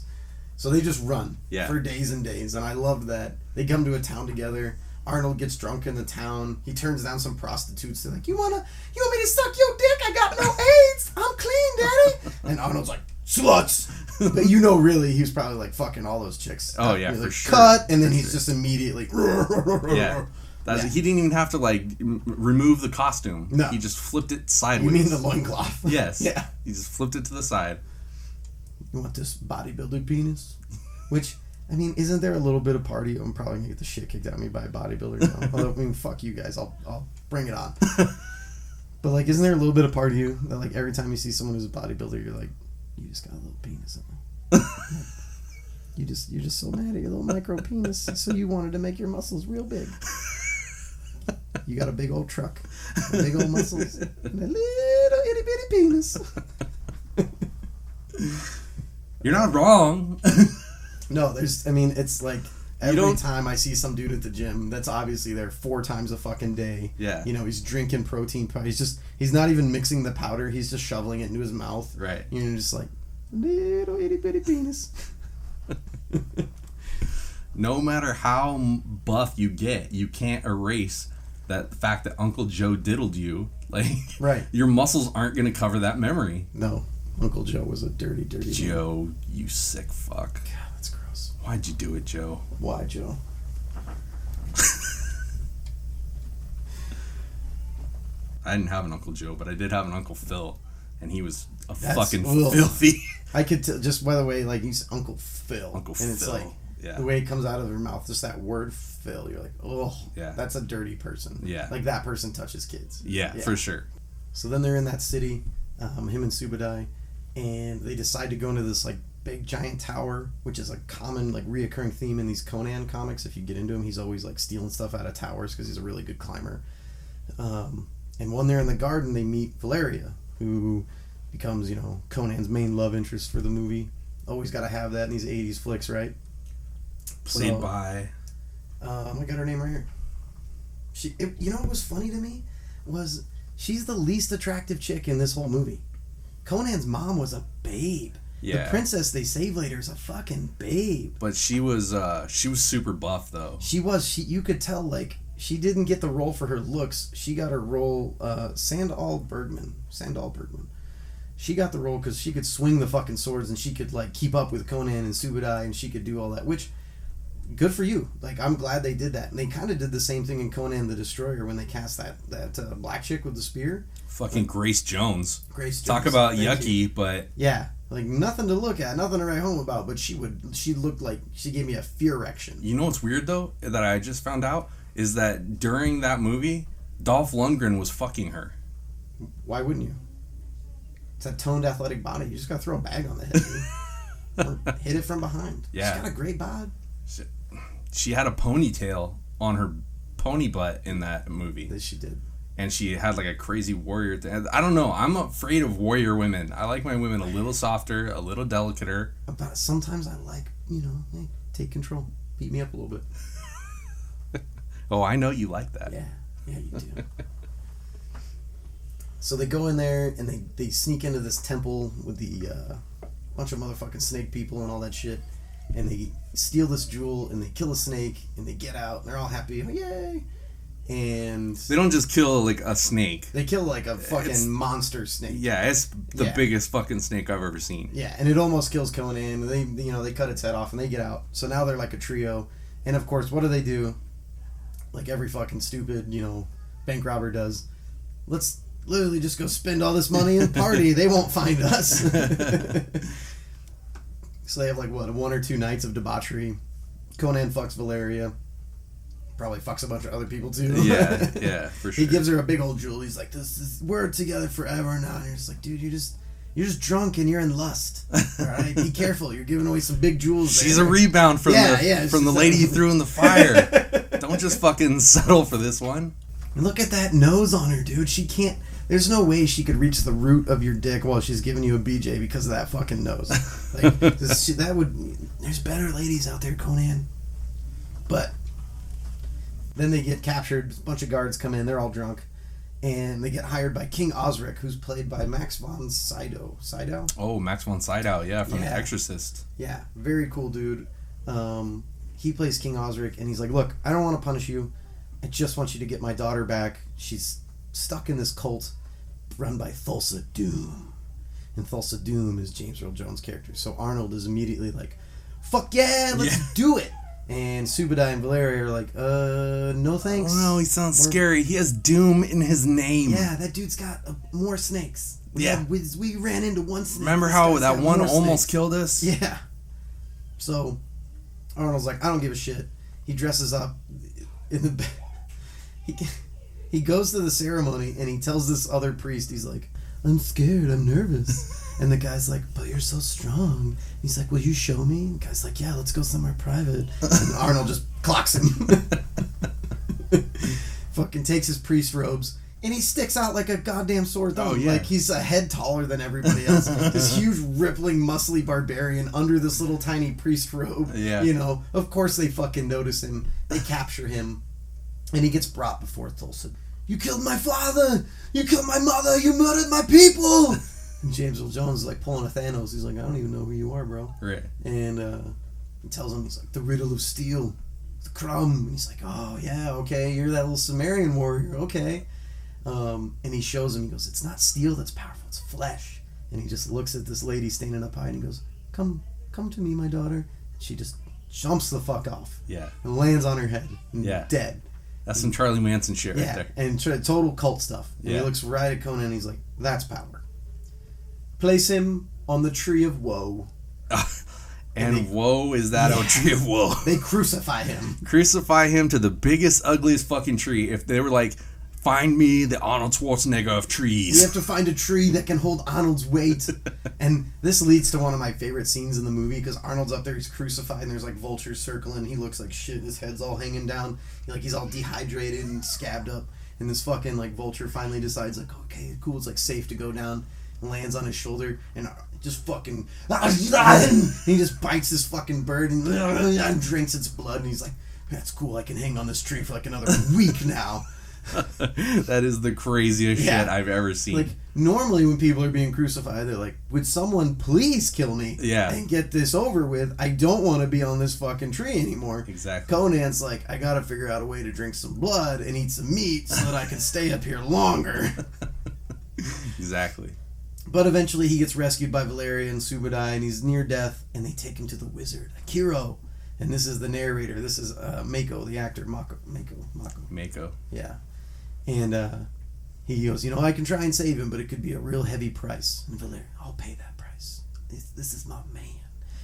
So they just run for days and days. And I loved that. They come to a town together. Arnold gets drunk in the town. He turns down some prostitutes. They're like, you want me to suck your dick? I got no AIDS. I'm clean, daddy. And Arnold's like, sluts. But really, he was probably like fucking all those chicks. Oh, yeah, for like, sure. Cut. And then he's just immediately. Yeah. He didn't even have to like remove the costume. No. He just flipped it sideways. You mean the loincloth? Yes. Yeah. He just flipped it to the side. You want this bodybuilder penis? Which, I mean, isn't there a little bit of party? I'm probably going to get the shit kicked out of me by a bodybuilder now. Although, I mean, fuck you guys. I'll bring it on. But, like, isn't there a little bit of part of you that, like, every time you see someone who's a bodybuilder, you're like, you just got a little penis in there. You're just so mad at your little micro penis, so you wanted to make your muscles real big. You got a big old truck, big old muscles, and a little itty bitty penis. You're not wrong. No, it's like every time I see some dude at the gym that's obviously there 4 times a fucking day. Yeah. He's drinking protein powder. He's not even mixing the powder. He's just shoveling it into his mouth. Right. Just like, little itty bitty penis. No matter how buff you get, you can't erase that fact that Uncle Joe diddled you. Like, right. Your muscles aren't going to cover that memory. No. Uncle Joe was a dirty, dirty Joe, man. You sick fuck. God, that's gross. Why'd you do it, Joe? Why, Joe? I didn't have an Uncle Joe, but I did have an Uncle Phil, and he was That's fucking filthy. I could tell, just by the way, like, he's Uncle Phil. Uncle and it's Phil. like, the way it comes out of their mouth, just that word Phil, you're like, oh, that's a dirty person. Yeah. Like, that person touches kids. Yeah, for sure. So then they're in that city, him and Subadai, and they decide to go into this, like, big giant tower, which is a common, like, reoccurring theme in these Conan comics. If you get into him, he's always, like, stealing stuff out of towers because he's a really good climber. And when they're in the garden, they meet Valeria, who becomes, Conan's main love interest for the movie. Always got to have that in these 80s flicks, right? Played by... I got her name right here. What was funny to me? Was she's the least attractive chick in this whole movie. Conan's mom was a babe. Yeah. The princess they save later is a fucking babe. But she was super buff, though. You could tell, like, she didn't get the role for her looks. She got her role, Sandal Bergman. She got the role because she could swing the fucking swords and she could, like, keep up with Conan and Subadai and she could do all that, which good for you. Like, I'm glad they did that. And they kind of did the same thing in Conan the Destroyer when they cast that black chick with the spear. Fucking Grace Jones. Talk Jones. about yucky, but... Yeah. Like, nothing to look at, nothing to write home about, but she looked like she gave me a fear erection. You know what's weird, though, that I just found out? Is that during that movie, Dolph Lundgren was fucking her. Why wouldn't you? It's that toned athletic body. You just gotta throw a bag on the head, dude. Or hit it from behind. Yeah. She's got a great bod. She had a ponytail on her pony butt in that movie. That she did. And she had like a crazy warrior thing. I don't know. I'm afraid of warrior women. I like my women a little softer, a little delicater. But sometimes I like, hey, take control. Beat me up a little bit. Oh, I know you like that. Yeah, you do. So they go in there and they sneak into this temple with the bunch of motherfucking snake people and all that shit. And they steal this jewel and they kill a snake and they get out and they're all happy. Oh, yay! And they don't just kill like a snake. They kill like a fucking monster snake. Yeah, it's the biggest fucking snake I've ever seen. Yeah, and it almost kills Conan. They cut its head off and they get out. So now they're like a trio. And of course, what do? Like every fucking stupid, bank robber does. Let's literally just go spend all this money and party. They won't find us. So they have like one or two nights of debauchery. Conan fucks Valeria. Probably fucks a bunch of other people too. Yeah, for sure. He gives her a big old jewel. He's like, we're together forever now. And you're just like, dude, you're just drunk and you're in lust. All right, be careful. You're giving away some big jewels. She's a rebound from the lady you threw in the fire. Don't just fucking settle for this one. And look at that nose on her, dude. She can't. There's no way she could reach the root of your dick while she's giving you a BJ because of that fucking nose. Like there's better ladies out there, Conan. But then they get captured. A bunch of guards come in. They're all drunk, and they get hired by King Osric, who's played by Max von Sydow. Sydow? Oh, Max von Sydow, from The Exorcist. Yeah, very cool dude. He plays King Osric, and he's like, look, I don't want to punish you. I just want you to get my daughter back. She's stuck in this cult run by Thulsa Doom. And Thulsa Doom is James Earl Jones' character. So Arnold is immediately like, fuck yeah, let's do it. And Subadai and Valeria are like, no thanks. Oh no, he sounds scary. He has Doom in his name. Yeah, that dude's got more snakes. We ran into one snake. Remember how that one almost killed us? Yeah. So Arnold's like, I don't give a shit. He dresses up in the... He goes to the ceremony and he tells this other priest, he's like, I'm scared, I'm nervous. And the guy's like, but you're so strong. He's like, will you show me? And the guy's like, yeah, let's go somewhere private. And Arnold just clocks him. Fucking takes his priest robes and he sticks out like a goddamn sore thumb. Oh, yeah. Like he's a head taller than everybody else. This huge, rippling, muscly barbarian under this little tiny priest robe. Yeah. Of course they fucking notice him. They capture him. And he gets brought before Thulsa. You killed my father! You killed my mother! You murdered my people! And James Earl Jones is like pulling a Thanos. He's like, I don't even know who you are, bro. Right. And he tells him, he's like, the riddle of steel. The crumb. And he's like, oh, yeah, okay. You're that little Sumerian warrior. Okay. And he shows him, he goes, it's not steel that's powerful. It's flesh. And he just looks at this lady standing up high and he goes, come to me, my daughter. And she just jumps the fuck off. Yeah. And lands on her head. And dead. That's some Charlie Manson shit right there. And total cult stuff. And he looks right at Conan and he's like, that's power. Place him on the tree of woe. And woe is that a tree of woe. They crucify him. Crucify him to the biggest, ugliest fucking tree. If they were like, find me the Arnold Schwarzenegger of trees. You have to find a tree that can hold Arnold's weight. And this leads to one of my favorite scenes in the movie because Arnold's up there, he's crucified, and there's like vultures circling. He looks like shit. His head's all hanging down. He's all dehydrated and scabbed up. And this fucking like vulture finally decides like, okay, cool, it's like safe to go down. And lands on his shoulder and just fucking... And he just bites this fucking bird and drinks its blood. And he's like, that's cool, I can hang on this tree for like another week now. That is the craziest shit I've ever seen. Like, normally when people are being crucified, they're like, would someone please kill me and get this over with? I don't want to be on this fucking tree anymore. Exactly. Conan's like, I gotta figure out a way to drink some blood and eat some meat so that I can stay up here longer. Exactly. But eventually he gets rescued by Valeria and Subadai and he's near death and they take him to the wizard, Akiro. And this is the narrator. This is Mako, the actor. Mako. Yeah. And he goes, I can try and save him, but it could be a real heavy price. And Valeria, I'll pay that price. This is my man.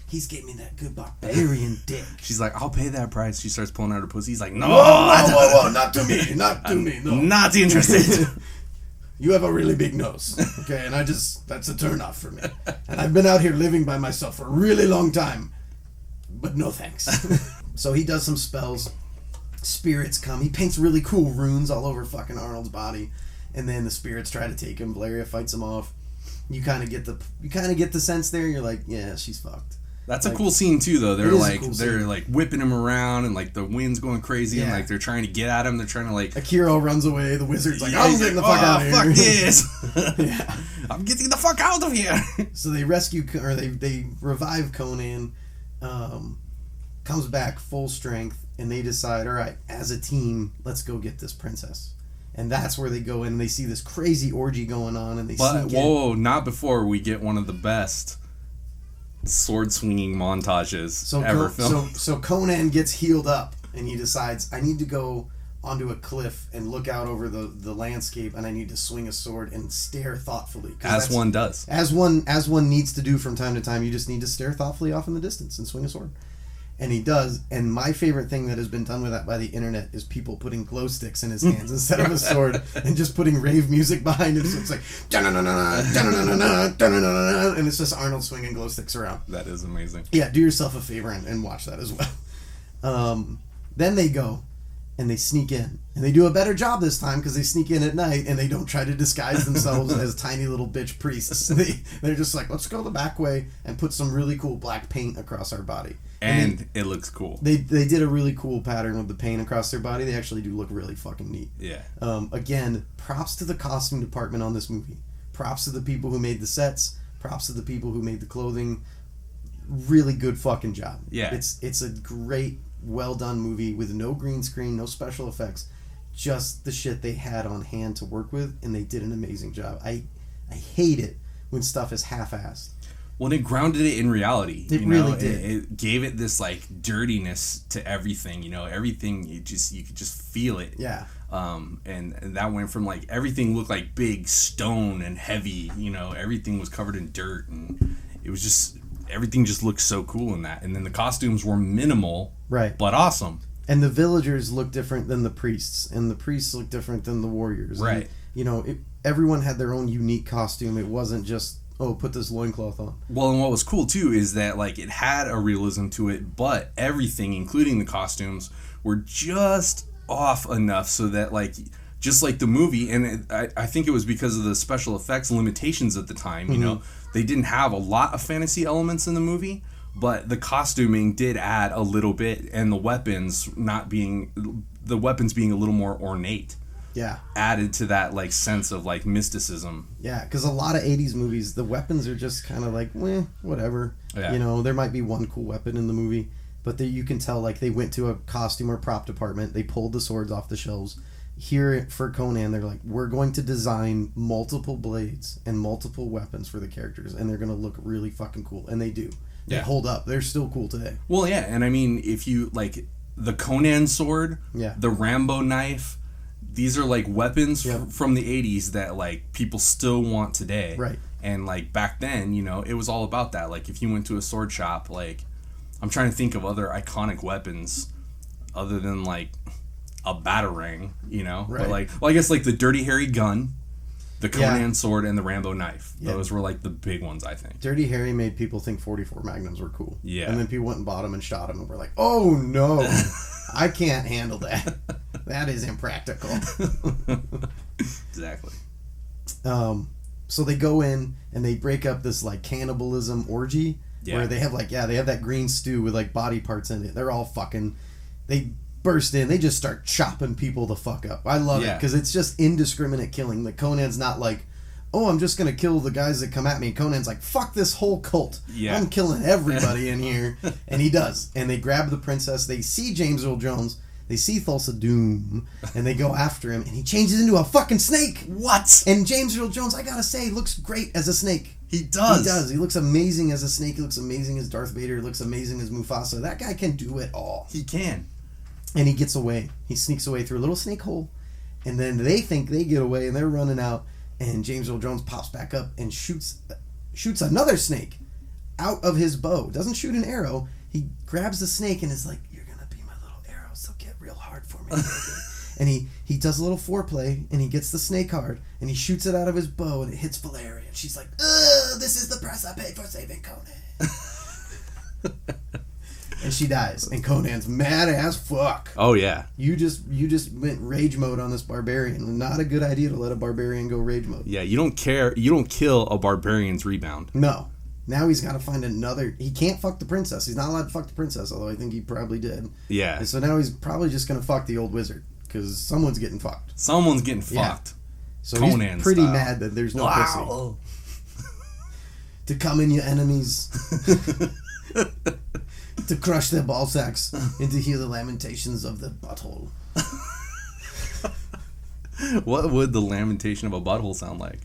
He's getting me that good barbarian dick. She's like, I'll pay that price. She starts pulling out her pussy. He's like, no. Whoa, not to me. Not to me, no. Not interested. You have a really big nose, okay? And that's a turnoff for me. And I've been out here living by myself for a really long time. But no thanks. So he does some spells. Spirits come. He paints really cool runes all over fucking Arnold's body. And then the spirits try to take him. Valeria fights him off. You kind of get the sense there. You're like, yeah, she's fucked. That's a cool scene too, though. They're cool like whipping him around, and like the wind's going crazy, and like they're trying to get at him. They're trying to like. Akira runs away. The wizard's like, I'm getting the fuck out of here. Fuck this! Yeah, I'm getting the fuck out of here. So they rescue, or they revive Conan. Comes back full strength, and they decide, all right, as a team, let's go get this princess. And that's where they go in and they see this crazy orgy going on, and they sneak in. Not before we get one of the best sword swinging montages ever filmed. So Conan gets healed up, and he decides, I need to go onto a cliff and look out over the landscape, and I need to swing a sword and stare thoughtfully. As one does. As one needs to do from time to time. You just need to stare thoughtfully off in the distance and swing a sword. And he does. And my favorite thing that has been done with that by the internet is people putting glow sticks in his hands instead of a sword, and just putting rave music behind it. So it's like, and it's just Arnold swinging glow sticks around. That is amazing. Yeah, do yourself a favor and watch that as well. Then they go and they sneak in. And they do a better job this time because they sneak in at night and they don't try to disguise themselves as tiny little bitch priests. They're just like, let's go the back way and put some really cool black paint across our body. And it looks cool. They did a really cool pattern with the paint across their body. They actually do look really fucking neat. Yeah. Again, props to the costume department on this movie. Props to the people who made the sets. Props to the people who made the clothing. Really good fucking job. Yeah. It's a great, well done movie with no green screen, no special effects. Just the shit they had on hand to work with, and they did an amazing job. I hate it when stuff is half-assed. Well, it grounded it in reality. It really did. It gave it this like dirtiness to everything. Everything you could just feel it. Yeah. And that went from like everything looked like big stone and heavy. Everything was covered in dirt, and it was just everything just looked so cool in that. And then the costumes were minimal, right, but awesome. And the villagers look different than the priests, and the priests look different than the warriors. Right. And, everyone had their own unique costume. It wasn't just, put this loincloth on. Well, and what was cool, too, is that, like, it had a realism to it, but everything, including the costumes, were just off enough so that, like, just like the movie, and I think it was because of the special effects limitations at the time, they didn't have a lot of fantasy elements in the movie, but the costuming did add a little bit, and the weapons being a little more ornate. Yeah. Added to that like sense of like mysticism. Yeah, because a lot of 80s movies, the weapons are just kind of like, whatever. Yeah. There might be one cool weapon in the movie, but you can tell like they went to a costume or prop department, they pulled the swords off the shelves. Here for Conan, they're like, we're going to design multiple blades and multiple weapons for the characters, and they're going to look really fucking cool. And they do. They hold up. They're still cool today. Well, yeah, and I mean, if you, like, the Conan sword, the Rambo knife, these are, like, weapons from the 80s that, like, people still want today. Right. And, like, back then, it was all about that. Like, if you went to a sword shop, like, I'm trying to think of other iconic weapons other than, like, a batarang, Right. But, like, I guess, like, the Dirty Harry gun, the Conan sword, and the Rambo knife. Yeah. Those were, like, the big ones, I think. Dirty Harry made people think 44 Magnums were cool. Yeah. And then people went and bought them and shot them and were like, oh, no, I can't handle that. That is impractical. Exactly. So they go in and they break up this, like, cannibalism orgy where they have, like, they have that green stew with, like, body parts in it. They're all fucking... They burst in, they just start chopping people the fuck up. I love it because it's just indiscriminate killing. Like, Conan's not like, I'm just gonna kill the guys that come at me. Conan's like, fuck this whole cult. I'm killing everybody in here. And he does. And they grab the princess. They see James Earl Jones. They see Thulsa Doom. And they go after him. And he changes into a fucking snake. What? And James Earl Jones, I gotta say, looks great as a snake. He does. He does. He looks amazing as a snake. He looks amazing as Darth Vader. He looks amazing as Mufasa. That guy can do it all. He can. And he gets away. He sneaks away through a little snake hole. And then they think they get away, and they're running out. And James Earl Jones pops back up and shoots another snake out of his bow. Doesn't shoot an arrow. He grabs the snake and is like, "You're going to be my little arrow, so get real hard for me." And he does a little foreplay, and he gets the snake hard, and he shoots it out of his bow, and it hits Valeria. And she's like, "Ugh, this is the price I paid for saving Conan." And she dies, and Conan's mad as fuck. Oh yeah. You just went rage mode on this barbarian. Not a good idea to let a barbarian go rage mode. Yeah, you don't care. You don't kill a barbarian's rebound. No. Now he's got to find another. He can't fuck the princess. He's not allowed to fuck the princess, although I think he probably did. Yeah. And so now he's probably just going to fuck the old wizard, because someone's getting fucked. Someone's getting Yeah. fucked. So Conan he's pretty style. mad that there's no pussy. To come in your enemies. To crush their ball sacks and to hear the lamentations of the butthole. What would the lamentation of a butthole sound like?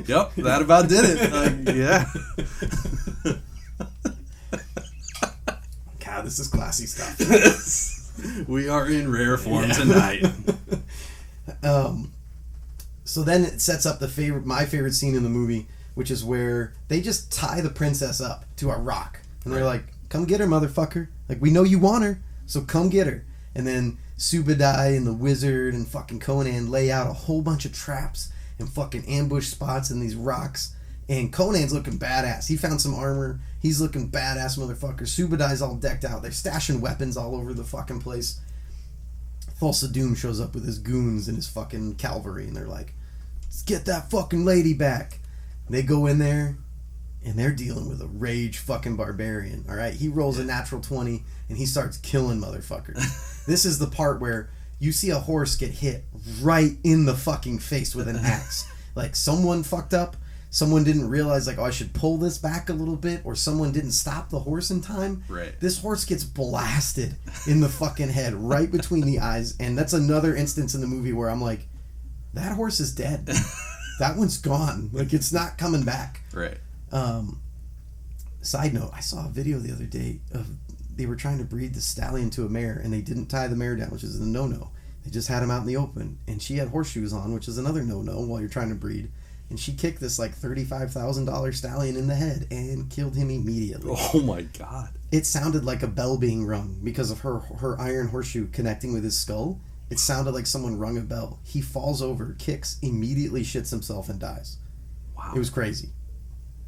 Yep, that about did it. Yeah. God, this is classy stuff. We are in rare form tonight. So then it sets up my favorite scene in the movie, which is where they just tie the princess up to a rock. And they're like, "Come get her, motherfucker. Like, we know you want her, so come get her." And then Subadai and the wizard and fucking Conan lay out a whole bunch of traps and fucking ambush spots in these rocks. And Conan's looking badass. He found some armor. He's looking badass, motherfucker. Subadai's all decked out. They're stashing weapons all over the fucking place. Thulsa Doom shows up with his goons and his fucking cavalry, and they're like, "Let's get that fucking lady back." They go in there, and they're dealing with a rage fucking barbarian, all right? He rolls a natural 20, and he starts killing motherfuckers. This is the part where you see a horse get hit right in the fucking face with an axe. Like, someone fucked up. Someone didn't realize, like, "Oh, I should pull this back a little bit," or someone didn't stop the horse in time. Right. This horse gets blasted in the fucking head, right between the eyes, and that's another instance in the movie where I'm like, that horse is dead. That one's gone. Like, it's not coming back. Right. Side note, I saw a video the other day of they were trying to breed the stallion to a mare, and they didn't tie the mare down, which is a no-no. They just had him out in the open, and she had horseshoes on, which is another no-no while you're trying to breed. And she kicked this like $35,000 stallion in the head and killed him immediately. Oh my god. It sounded like a bell being rung because of her iron horseshoe connecting with his skull. It sounded like someone rung a bell. He falls over, kicks, immediately shits himself and dies. Wow. It was crazy.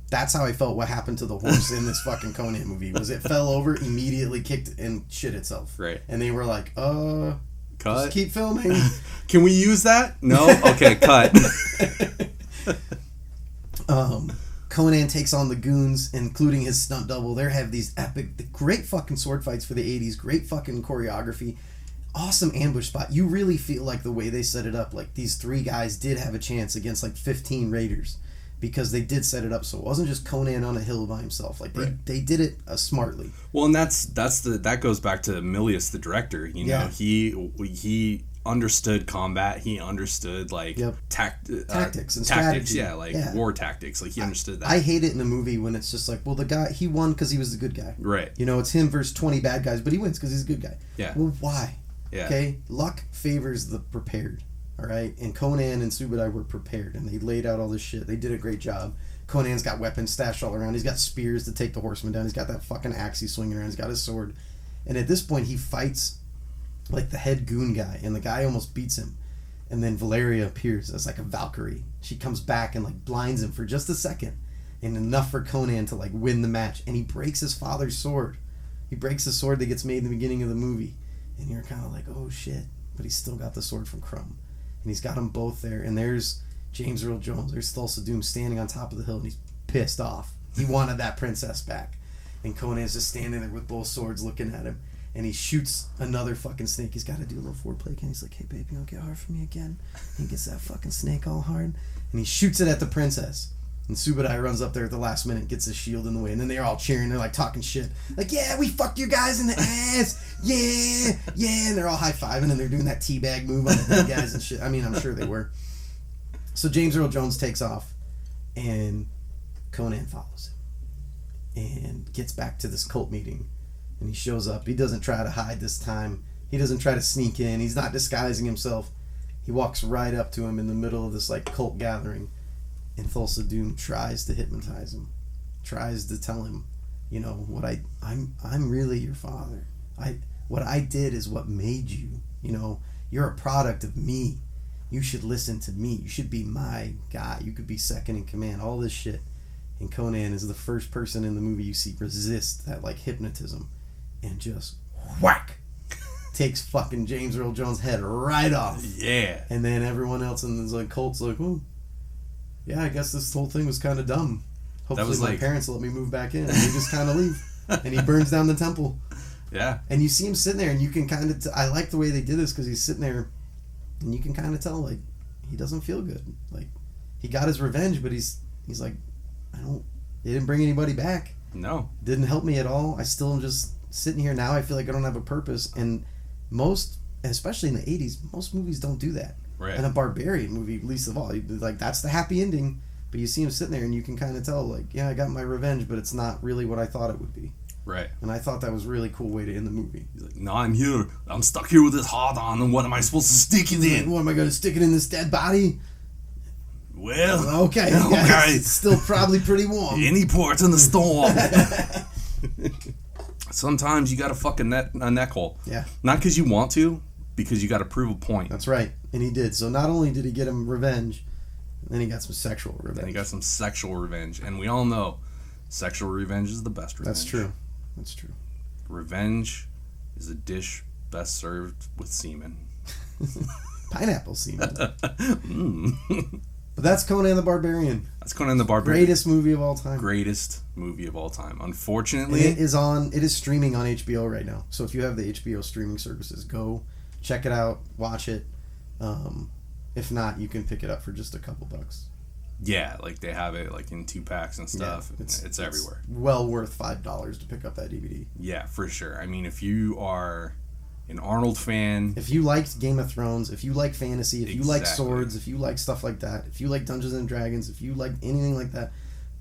That's how I felt what happened to the horse in this fucking Conan movie. Was it fell over, immediately kicked and shit itself. Right. And they were like, cut. just keep filming. Can we use that? No? Okay, cut. Conan takes on the goons, including his stunt double. They have these epic, great fucking sword fights for the 80s, great fucking choreography, awesome ambush spot. You really feel like the way they set it up, like these three guys did have a chance against like 15 raiders, because they did set it up so it wasn't just Conan on a hill by himself. Like they did it smartly. Well, and that goes back to Milius, the director. You know, he understood combat. He understood like tactics and tactics. strategy. Yeah, like war tactics. Like he understood that. I hate it in a movie when it's just like, well, the guy, he won because he was the good guy. Right. You know, it's him versus 20 bad guys, but he wins because he's a good guy. Yeah. Well, why? Yeah. Okay. Luck favors the prepared. All right. And Conan and Subadai were prepared, and they laid out all this shit. They did a great job. Conan's got weapons stashed all around. He's got spears to take the horsemen down. He's got that fucking axe he's swinging around. He's got his sword. And at this point, he fights like the head goon guy, and the guy almost beats him. And then Valeria appears as like a Valkyrie. She comes back and like blinds him for just a second, and enough for Conan to like win the match. And he breaks his father's sword. He breaks the sword that gets made in the beginning of the movie, and you're kind of like, oh shit, but he's still got the sword from Crumb, and he's got them both there. And there's James Earl Jones, there's Thulsa Doom standing on top of the hill, and he's pissed off. He wanted that princess back, and Conan's just standing there with both swords looking at him. And he shoots another fucking snake. He's got to do a little foreplay again. He's like, hey, baby, don't get hard for me again. And he gets that fucking snake all hard. And he shoots it at the princess. And Subadai runs up there at the last minute, gets his shield in the way. And then they're all cheering. They're like talking shit. Like, yeah, we fucked you guys in the ass. yeah, and they're all high-fiving and they're doing that teabag move on the dead guys and shit. I mean, I'm sure they were. So James Earl Jones takes off, and Conan follows him and gets back to this cult meeting. And he shows up. He doesn't try to hide this time. He doesn't try to sneak in. He's not disguising himself. He walks right up to him in the middle of this like cult gathering, and Thulsa Doom tries to hypnotize him, tries to tell him, you know, I'm really your father. What I did is what made you. You know, you're a product of me. You should listen to me. You should be my guy. You could be second in command. All this shit. And Conan is the first person in the movie you see resist that like hypnotism, and just whack takes fucking James Earl Jones' head right off. Yeah. And then everyone else in the like cult's like, oh, yeah, I guess this whole thing was kind of dumb. Hopefully my parents will let me move back in. And they just kind of leave. And he burns down the temple. Yeah. And you see him sitting there, and you can kind of... I like the way they did this, because he's sitting there, and you can kind of tell, like, he doesn't feel good. Like, he got his revenge, but he's like, it didn't bring anybody back. No. Didn't help me at all. I still am just sitting here now. I feel like I don't have a purpose. And most, especially in the 80s, most movies don't do that. Right. And a Barbarian movie, least of all, like, that's the happy ending. But you see him sitting there, and you can kind of tell, like, yeah, I got my revenge, but it's not really what I thought it would be. Right. And I thought that was a really cool way to end the movie. He's like, no, I'm here. I'm stuck here with this hard on, and what am I supposed to stick it in? What, am I going to stick it in this dead body? Well, okay. Yeah, it's still probably pretty warm. Any port in the storm. Sometimes you got to fuck a neck hole. Yeah. Not because you want to, because you got to prove a point. That's right. And he did. So not only did he get him revenge, then he got some sexual revenge. Then he got some sexual revenge. And we all know sexual revenge is the best revenge. That's true. That's true. Revenge is a dish best served with semen. Pineapple semen. But that's Conan the Barbarian. That's Conan the Barbarian. Greatest movie of all time. Greatest movie of all time. Unfortunately, and it is streaming on HBO right now. So if you have the HBO streaming services, go check it out, watch it. If not, you can pick it up for just a couple bucks. Yeah, like they have it like in 2-packs and stuff. Yeah, it's everywhere. Well worth $5 to pick up that DVD. Yeah, for sure. I mean, if you are an Arnold fan, if you liked Game of Thrones, if you like fantasy, if you like swords, if you like stuff like that, if you like Dungeons and Dragons, if you like anything like that,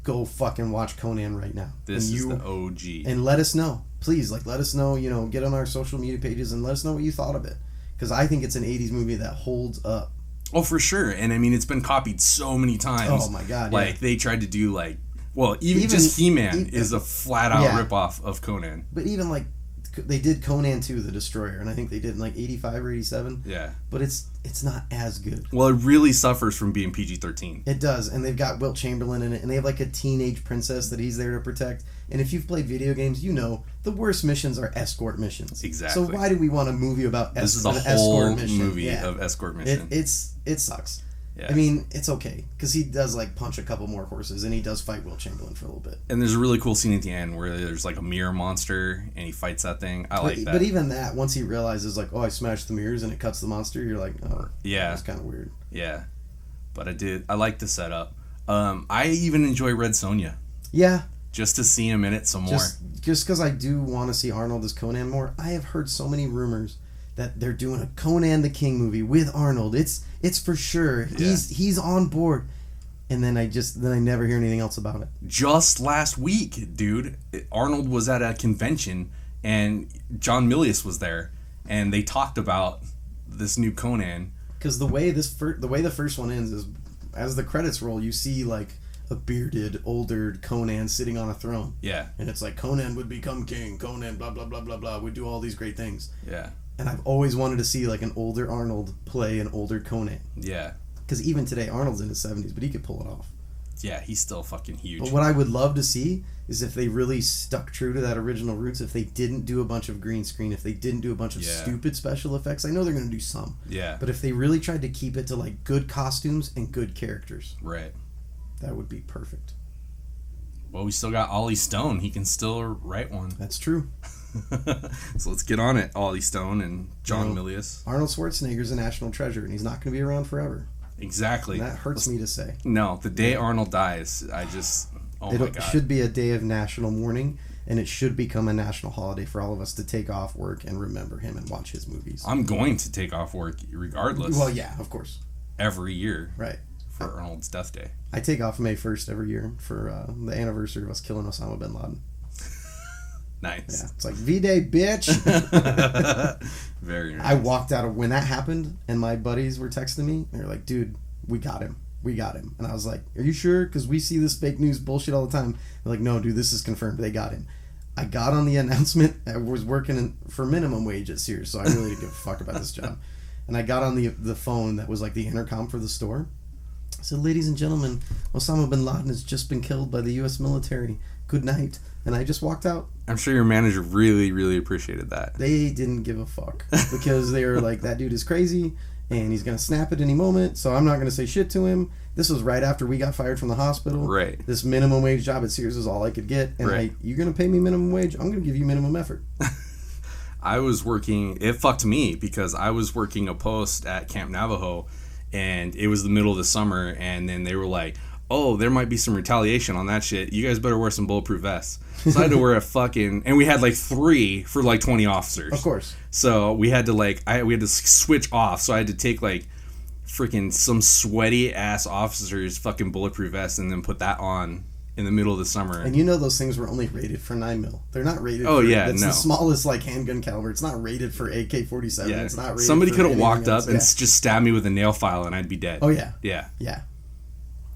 go fucking watch Conan right now. This is the OG. And let us know. Please, let us know, get on our social media pages and let us know what you thought of it. Because I think it's an 80s movie that holds up. Oh, for sure. And I mean, it's been copied so many times. Oh my God. Like, they tried to do even just He-Man is a flat out ripoff of Conan. But even they did Conan 2, The Destroyer, and I think they did in 85 or 87. Yeah. But it's not as good. Well, it really suffers from being PG-13. It does, and they've got Wilt Chamberlain in it, and they have a teenage princess that he's there to protect. And if you've played video games, the worst missions are escort missions. Exactly. So why do we want a movie about this is a whole movie of escort mission. It sucks. Yeah. I mean, it's okay, because he does punch a couple more horses, and he does fight Wilt Chamberlain for a little bit. And there's a really cool scene at the end where there's a mirror monster, and he fights that thing. I like that. But even that, once he realizes I smashed the mirrors and it cuts the monster, you're like, oh, yeah, that's kind of weird. Yeah, but I like the setup. I even enjoy Red Sonja. Yeah. Just to see him in it some more. Just because I do want to see Arnold as Conan more. I have heard so many rumors that they're doing a Conan the King movie with Arnold. It's for sure. Yeah. He's on board. And then I never hear anything else about it. Just last week, dude, Arnold was at a convention and John Milius was there, and they talked about this new Conan. Because the way the first one ends is, as the credits roll, you see a bearded, older Conan sitting on a throne. Yeah. And it's Conan would become king. Conan, blah blah blah blah blah, would do all these great things. Yeah. And I've always wanted to see an older Arnold play an older Conan. Yeah. Because even today, Arnold's in his 70s, but he could pull it off. Yeah, he's still fucking huge. But what I would love to see is if they really stuck true to that original roots, if they didn't do a bunch of green screen, if they didn't do a bunch of stupid special effects. I know they're going to do some. Yeah. But if they really tried to keep it to good costumes and good characters. Right. That would be perfect. Well, we still got Ollie Stone. He can still write one. That's true. So let's get on it, Ollie Stone and John Milius. Arnold Schwarzenegger's a national treasure, and he's not going to be around forever. Exactly. And that hurts me to say. No, the day Arnold dies, my God. It should be a day of national mourning. and it should become a national holiday for all of us to take off work and remember him and watch his movies. I'm going to take off work regardless. Well, yeah, of course. Every year. Right. For Arnold's death day. I take off May 1st every year for the anniversary of us killing Osama bin Laden. Nice. Yeah, it's like V-Day, bitch. Very nice. I walked out of when that happened, and my buddies were texting me. They were like, "Dude, we got him. We got him." And I was like, "Are you sure? Because we see this fake news bullshit all the time." They're like, "No, dude, this is confirmed. They got him." I got on the announcement. I was working for minimum wage at Sears, so I really didn't give a fuck about this job. And I got on the phone that was like the intercom for the store. I said, "Ladies and gentlemen, Osama bin Laden has just been killed by the U.S. military. Good night." And I just walked out. I'm sure your manager really, really appreciated that. They didn't give a fuck because they were like, that dude is crazy and he's going to snap at any moment, so I'm not going to say shit to him. This was right after we got fired from the hospital. Right. This minimum wage job at Sears is all I could get. And right. you're going to pay me minimum wage? I'm going to give you minimum effort. I was working, it fucked me because I was working a post at Camp Navajo and it was the middle of the summer and then they were like, oh, there might be some retaliation on that shit. You guys better wear some bulletproof vests. So I had to wear a fucking... And we had like 3 for like 20 officers. Of course. So we had to like... we had to switch off. So I had to take like freaking some sweaty ass officers fucking bulletproof vests and then put that on in the middle of the summer. And you know those things were only rated for 9mm. They're not rated for... yeah, it's the smallest like handgun caliber. It's not rated for AK-47. Yeah. It's not rated Somebody for could have walked else. up and just stabbed me with a nail file and I'd be dead. Oh, yeah. Yeah. Yeah.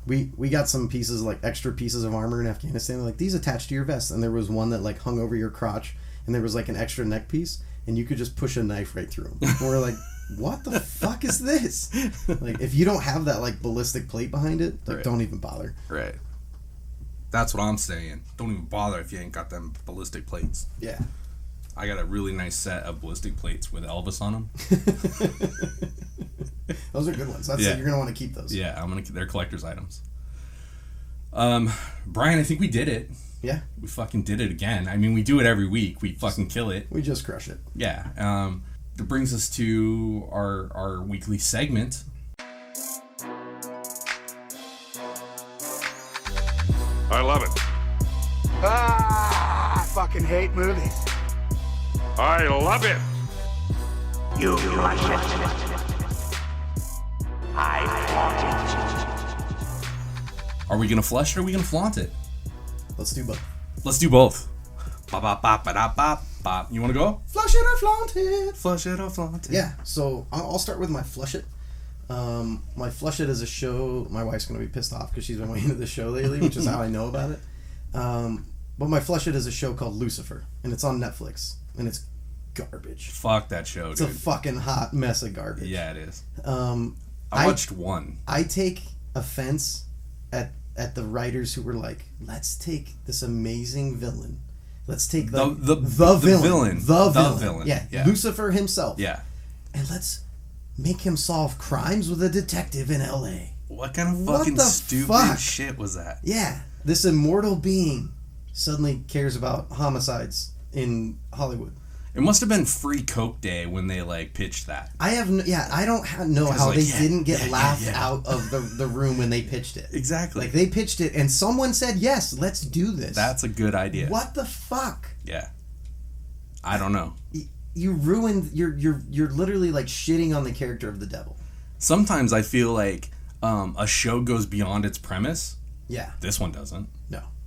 We got some pieces, like extra pieces of armor in Afghanistan. They're like, these attach to your vest. And there was one that like hung over your crotch and there was like an extra neck piece and you could just push a knife right through them. And we're like, what the fuck is this? Like, if you don't have that like ballistic plate behind it, like, don't even bother. Right. That's what I'm saying. Don't even bother if you ain't got them ballistic plates. Yeah. I got a really nice set of ballistic plates with Elvis on them. Those are good ones. You're going to want to keep those. Yeah, they're collector's items. Brian, I think we did it. Yeah. We fucking did it again. I mean, we do it every week. We fucking kill it. We just crush it. Yeah. That brings us to our weekly segment. I love it. I fucking hate movies. I love it. You like it. I want it. Are we gonna flush it or are we gonna flaunt it? Let's do both. Let's do both. Bop, bop, bop, bop, bop, bop. You wanna go? Flush it or flaunt it. Flush it or flaunt it. Yeah, so I'll start with my flush it. My flush it is a show. My wife's gonna be pissed off because she's been waiting to the show lately, which is how I know about it. But my flush it is a show called Lucifer, and it's on Netflix, and it's garbage. Fuck that show, It's dude. a fucking hot mess of garbage. Yeah, it is. I watched one. I take offense at the writers who were like, let's take this amazing villain. Let's take the villain. The villain. Yeah, Lucifer himself. Yeah. And let's make him solve crimes with a detective in L.A. What kind of fucking stupid shit was that? Yeah. This immortal being suddenly cares about homicides in Hollywood. It must have been Free Coke Day when they like pitched that. I don't know how they didn't get laughed out of the room when they pitched it. Exactly. Like they pitched it and someone said, yes, let's do this. That's a good idea. What the fuck? Yeah. I don't know. You ruined, you're literally like shitting on the character of the devil. Sometimes I feel like a show goes beyond its premise. Yeah. This one doesn't.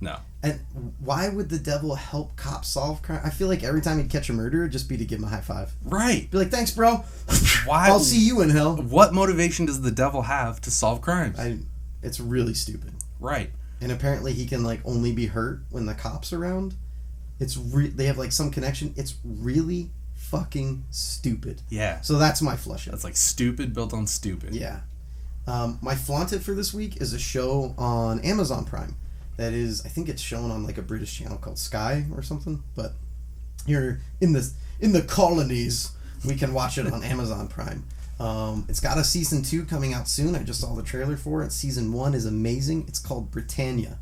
No. And why would the devil help cops solve crime? I feel like every time he'd catch a murderer, it'd just be to give him a high five. Right. Be like, thanks, bro. Why? I'll see you in hell. What motivation does the devil have to solve crimes? It's really stupid. Right. And apparently he can like only be hurt when the cops are around. They have like some connection. It's really fucking stupid. Yeah. So that's my flush it. That's like stupid built on stupid. Yeah. My flaunt it for this week is a show on Amazon Prime. That is, I think it's shown on like a British channel called Sky or something. But here in the colonies, we can watch it on Amazon Prime. It's got a season 2 coming out soon. I just saw the trailer for it. Season 1 is amazing. It's called Britannia,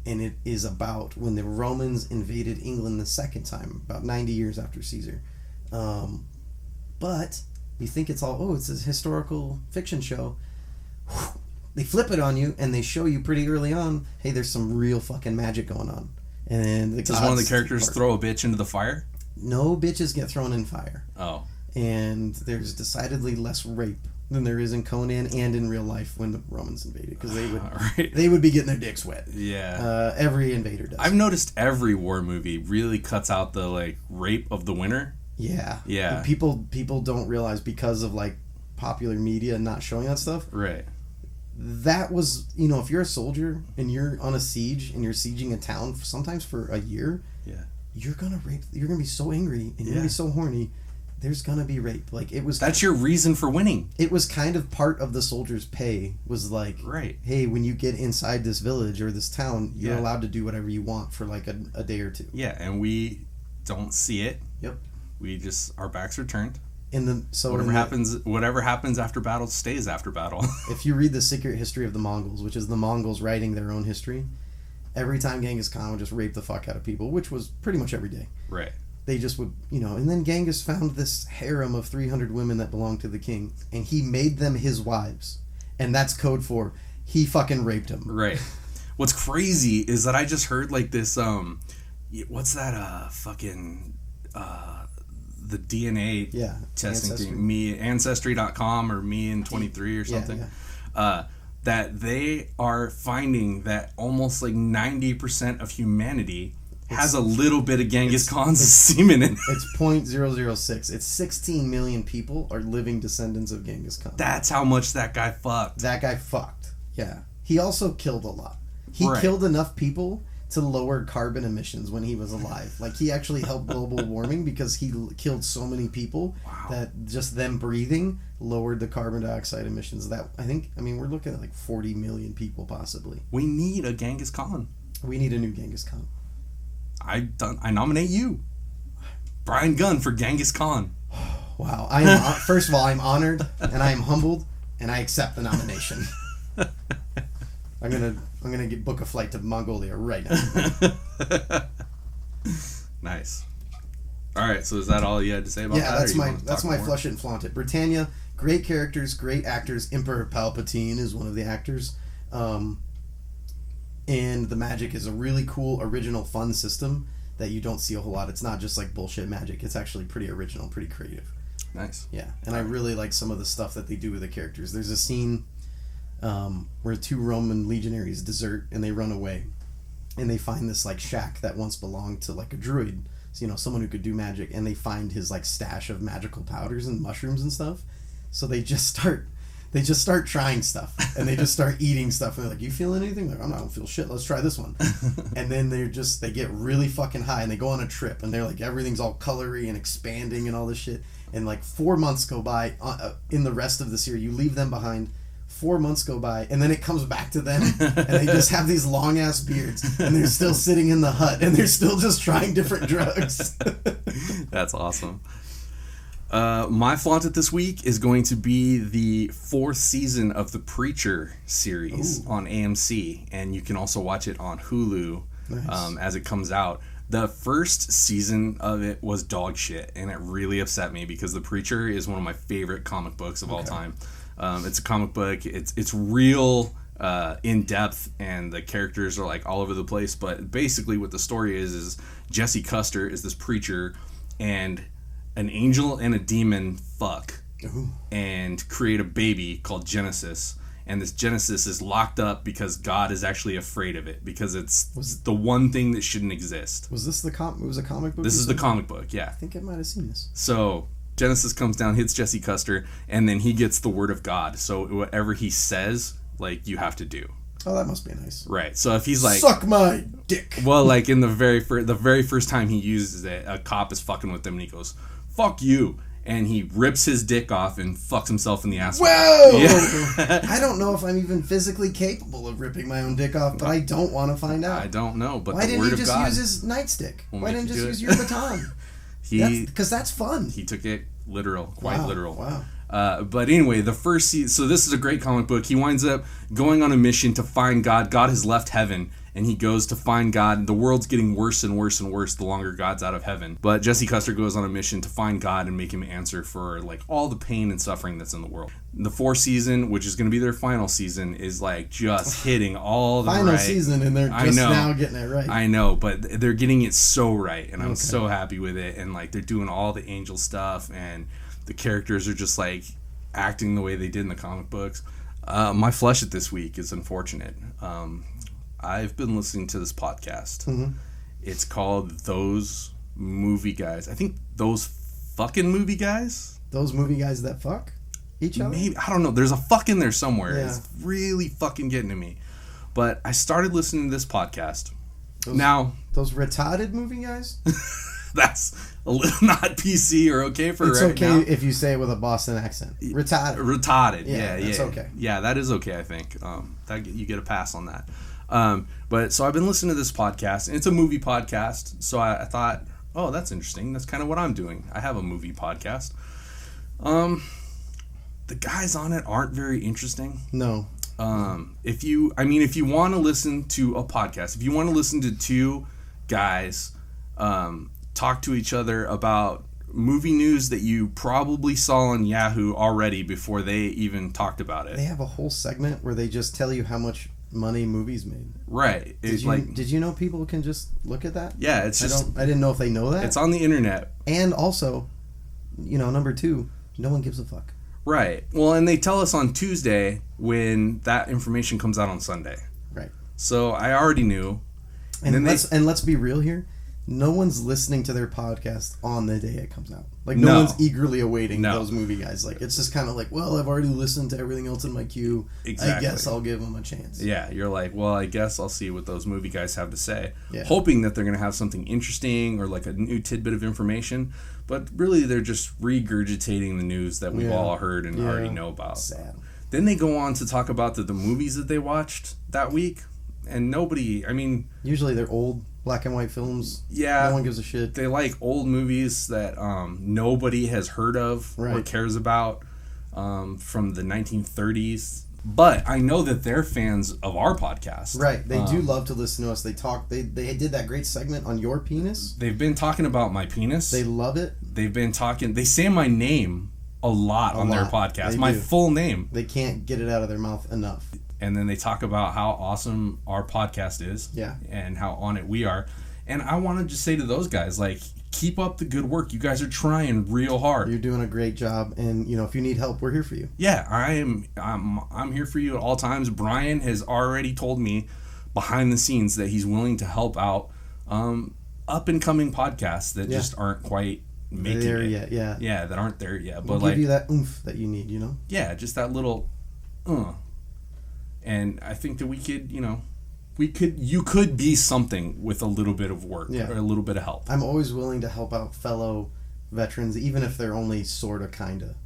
and it is about when the Romans invaded England the second time, about 90 years after Caesar. But you think it's it's a historical fiction show. They flip it on you and they show you pretty early on, hey, there's some real fucking magic going on. And does one of the characters throw a bitch into the fire? No bitches get thrown in fire. Oh. And there's decidedly less rape than there is in Conan and in real life when the Romans invaded, because they would be getting their dicks wet. Yeah. Every invader does. I've noticed every war movie really cuts out the like rape of the winner. Yeah. Yeah. But people don't realize, because of like popular media not showing that stuff. Right. That was, you know, if you're a soldier and you're on a siege and you're sieging a town sometimes for a year, yeah, you're gonna be so angry and you're gonna be so horny. There's gonna be rape. Like, it was. That's your reason for winning. It was kind of part of the soldier's pay. Was like, right. Hey, when you get inside this village or this town, you're allowed to do whatever you want for like a day or two. Yeah, and we don't see it. Yep. We just, our backs are turned. Whatever happens after battle stays after battle. If you read The Secret History of the Mongols, which is the Mongols writing their own history, every time Genghis Khan would just rape the fuck out of people, which was pretty much every day. Right. They just would, you know, and then Genghis found this harem of 300 women that belonged to the king, and he made them his wives. And that's code for he fucking raped them. Right. What's crazy is that I just heard like this, what's that, the DNA testing thing, Ancestry.com or Me in 23 or something, that they are finding that almost like 90% of humanity has a little bit of Genghis Khan's semen in it. It's 0.006. It's 16 million people are living descendants of Genghis Khan. That's how much that guy fucked. Yeah. He also killed a lot. He killed enough people to lower carbon emissions when he was alive. Like, he actually helped global warming because he killed so many people that just them breathing lowered the carbon dioxide emissions. That, we're looking at like 40 million people possibly. We need a Genghis Khan. We need a new Genghis Khan. I nominate you, Bryan Gunn, for Genghis Khan. Wow. First of all, I'm honored and I am humbled, and I accept the nomination. I'm gonna book a flight to Mongolia right now. Nice. All right, so is that all you had to say about that? Yeah, that's my flush it and flaunt it. Britannia, great characters, great actors. Emperor Palpatine is one of the actors, and the magic is a really cool, original, fun system that you don't see a whole lot. It's not just like bullshit magic. It's actually pretty original, pretty creative. Nice. Yeah, and I really like some of the stuff that they do with the characters. There's a scene where 2 Roman legionaries desert and they run away, and they find this like shack that once belonged to like a druid, so, you know, someone who could do magic, and they find his like stash of magical powders and mushrooms and stuff. So they just start trying stuff, and they just start eating stuff, and they're like, "You feeling anything?" Like, I don't feel shit. Let's try this one. And then they get really fucking high, and they go on a trip, and they're like, everything's all colory and expanding and all this shit. And like 4 months go by in the rest of this year. You leave them behind. 4 months go by, and then it comes back to them, and they just have these long ass beards, and they're still sitting in the hut, and they're still just trying different drugs. That's awesome. My flaunt it this week is going to be the 4th season of the Preacher series on AMC, and you can also watch it on Hulu as it comes out. The first season of it was dog shit, and it really upset me because The Preacher is one of my favorite comic books of all time. It's a comic book. It's real in depth, and the characters are like all over the place. But basically, what the story is Jesse Custer is this preacher, and an angel and a demon fuck and create a baby called Genesis. And this Genesis is locked up because God is actually afraid of it, because it's the one thing that shouldn't exist. Was this it was a comic book? This is the comic book, yeah. I think I might have seen this. So Genesis comes down, hits Jesse Custer, and then he gets the word of God. So whatever he says, like, you have to do. Oh, that must be nice. Right. So if he's like, suck my dick. Well, like in the very first time he uses it, a cop is fucking with him, and he goes, "Fuck you." And he rips his dick off and fucks himself in the ass. Whoa! Yeah. I don't know if I'm even physically capable of ripping my own dick off, but I don't want to find out. I don't know, but why the didn't word you of just God use his nightstick? Why didn't you just use your baton? Because that's fun. He took it literal, quite literal. Wow. But anyway, the first season. So this is a great comic book. He winds up going on a mission to find God. God has left heaven, and he goes to find God, and the world's getting worse and worse and worse the longer God's out of heaven. But Jesse Custer goes on a mission to find God and make him answer for like all the pain and suffering that's in the world. The fourth season, which is going to be their final season, is like just hitting all the final right. season, and they're just now getting it right. I know, but they're getting it so right, and I'm so happy with it. And like they're doing all the angel stuff, and the characters are just like acting the way they did in the comic books. My flush it this week is unfortunate. I've been listening to this podcast. Mm-hmm. It's called Those Movie Guys. I think Those Fucking Movie Guys. Those movie guys that fuck each other? Maybe, I don't know. There's a fuck in there somewhere. Yeah. It's really fucking getting to me. But I started listening to this podcast. Those retarded movie guys? That's a little not PC or okay for it's right okay now. if you say it with a Boston accent. Retarded. Yeah, that's okay. Yeah, that is okay, I think. You get a pass on that. But so I've been listening to this podcast, and it's a movie podcast. So I thought, oh, that's interesting. That's kind of what I'm doing. I have a movie podcast. The guys on it aren't very interesting. No. If you want to listen to a podcast, if you want to listen to two guys talk to each other about movie news that you probably saw on Yahoo already before they even talked about it. They have a whole segment where they just tell you how much money movies made. Right. Did you know people can just look at that? Yeah, it's just... I didn't know if they know that. It's on the internet. And also, number two, no one gives a fuck. Right. Well, and they tell us on Tuesday when that information comes out on Sunday. Right. So I already knew. And let's be real here. No one's listening to their podcast on the day it comes out. Like, no one's eagerly awaiting those movie guys. Like, it's just kind of like, well, I've already listened to everything else in my queue. Exactly. I guess I'll give them a chance. Yeah, you're like, well, I guess I'll see what those movie guys have to say. Yeah. Hoping that they're going to have something interesting or like a new tidbit of information. But really, they're just regurgitating the news that we've all heard and already know about. Sad. Then they go on to talk about the movies that they watched that week. And nobody, usually they're old black and white films. Yeah. No one gives a shit. They like old movies that nobody has heard of or cares about from the 1930s. But I know that they're fans of our podcast. Right. They do love to listen to us. They talk. They did that great segment on your penis. They've been talking about my penis. They love it. They've been talking. They say my name a lot on their podcast. My full name. They can't get it out of their mouth enough. And then they talk about how awesome our podcast is. Yeah. And how on it we are. And I want to just say to those guys, like, keep up the good work. You guys are trying real hard. You're doing a great job. And, if you need help, we're here for you. Yeah, I'm here for you at all times. Bryan has already told me behind the scenes that he's willing to help out up and coming podcasts that just aren't quite making there it yet. Yeah. Yeah, that aren't there yet. But we'll give you that oomph that you need, Yeah, just that little And I think that we could, you could be something with a little bit of work or a little bit of help. I'm always willing to help out fellow veterans, even if they're only sort of, kind of,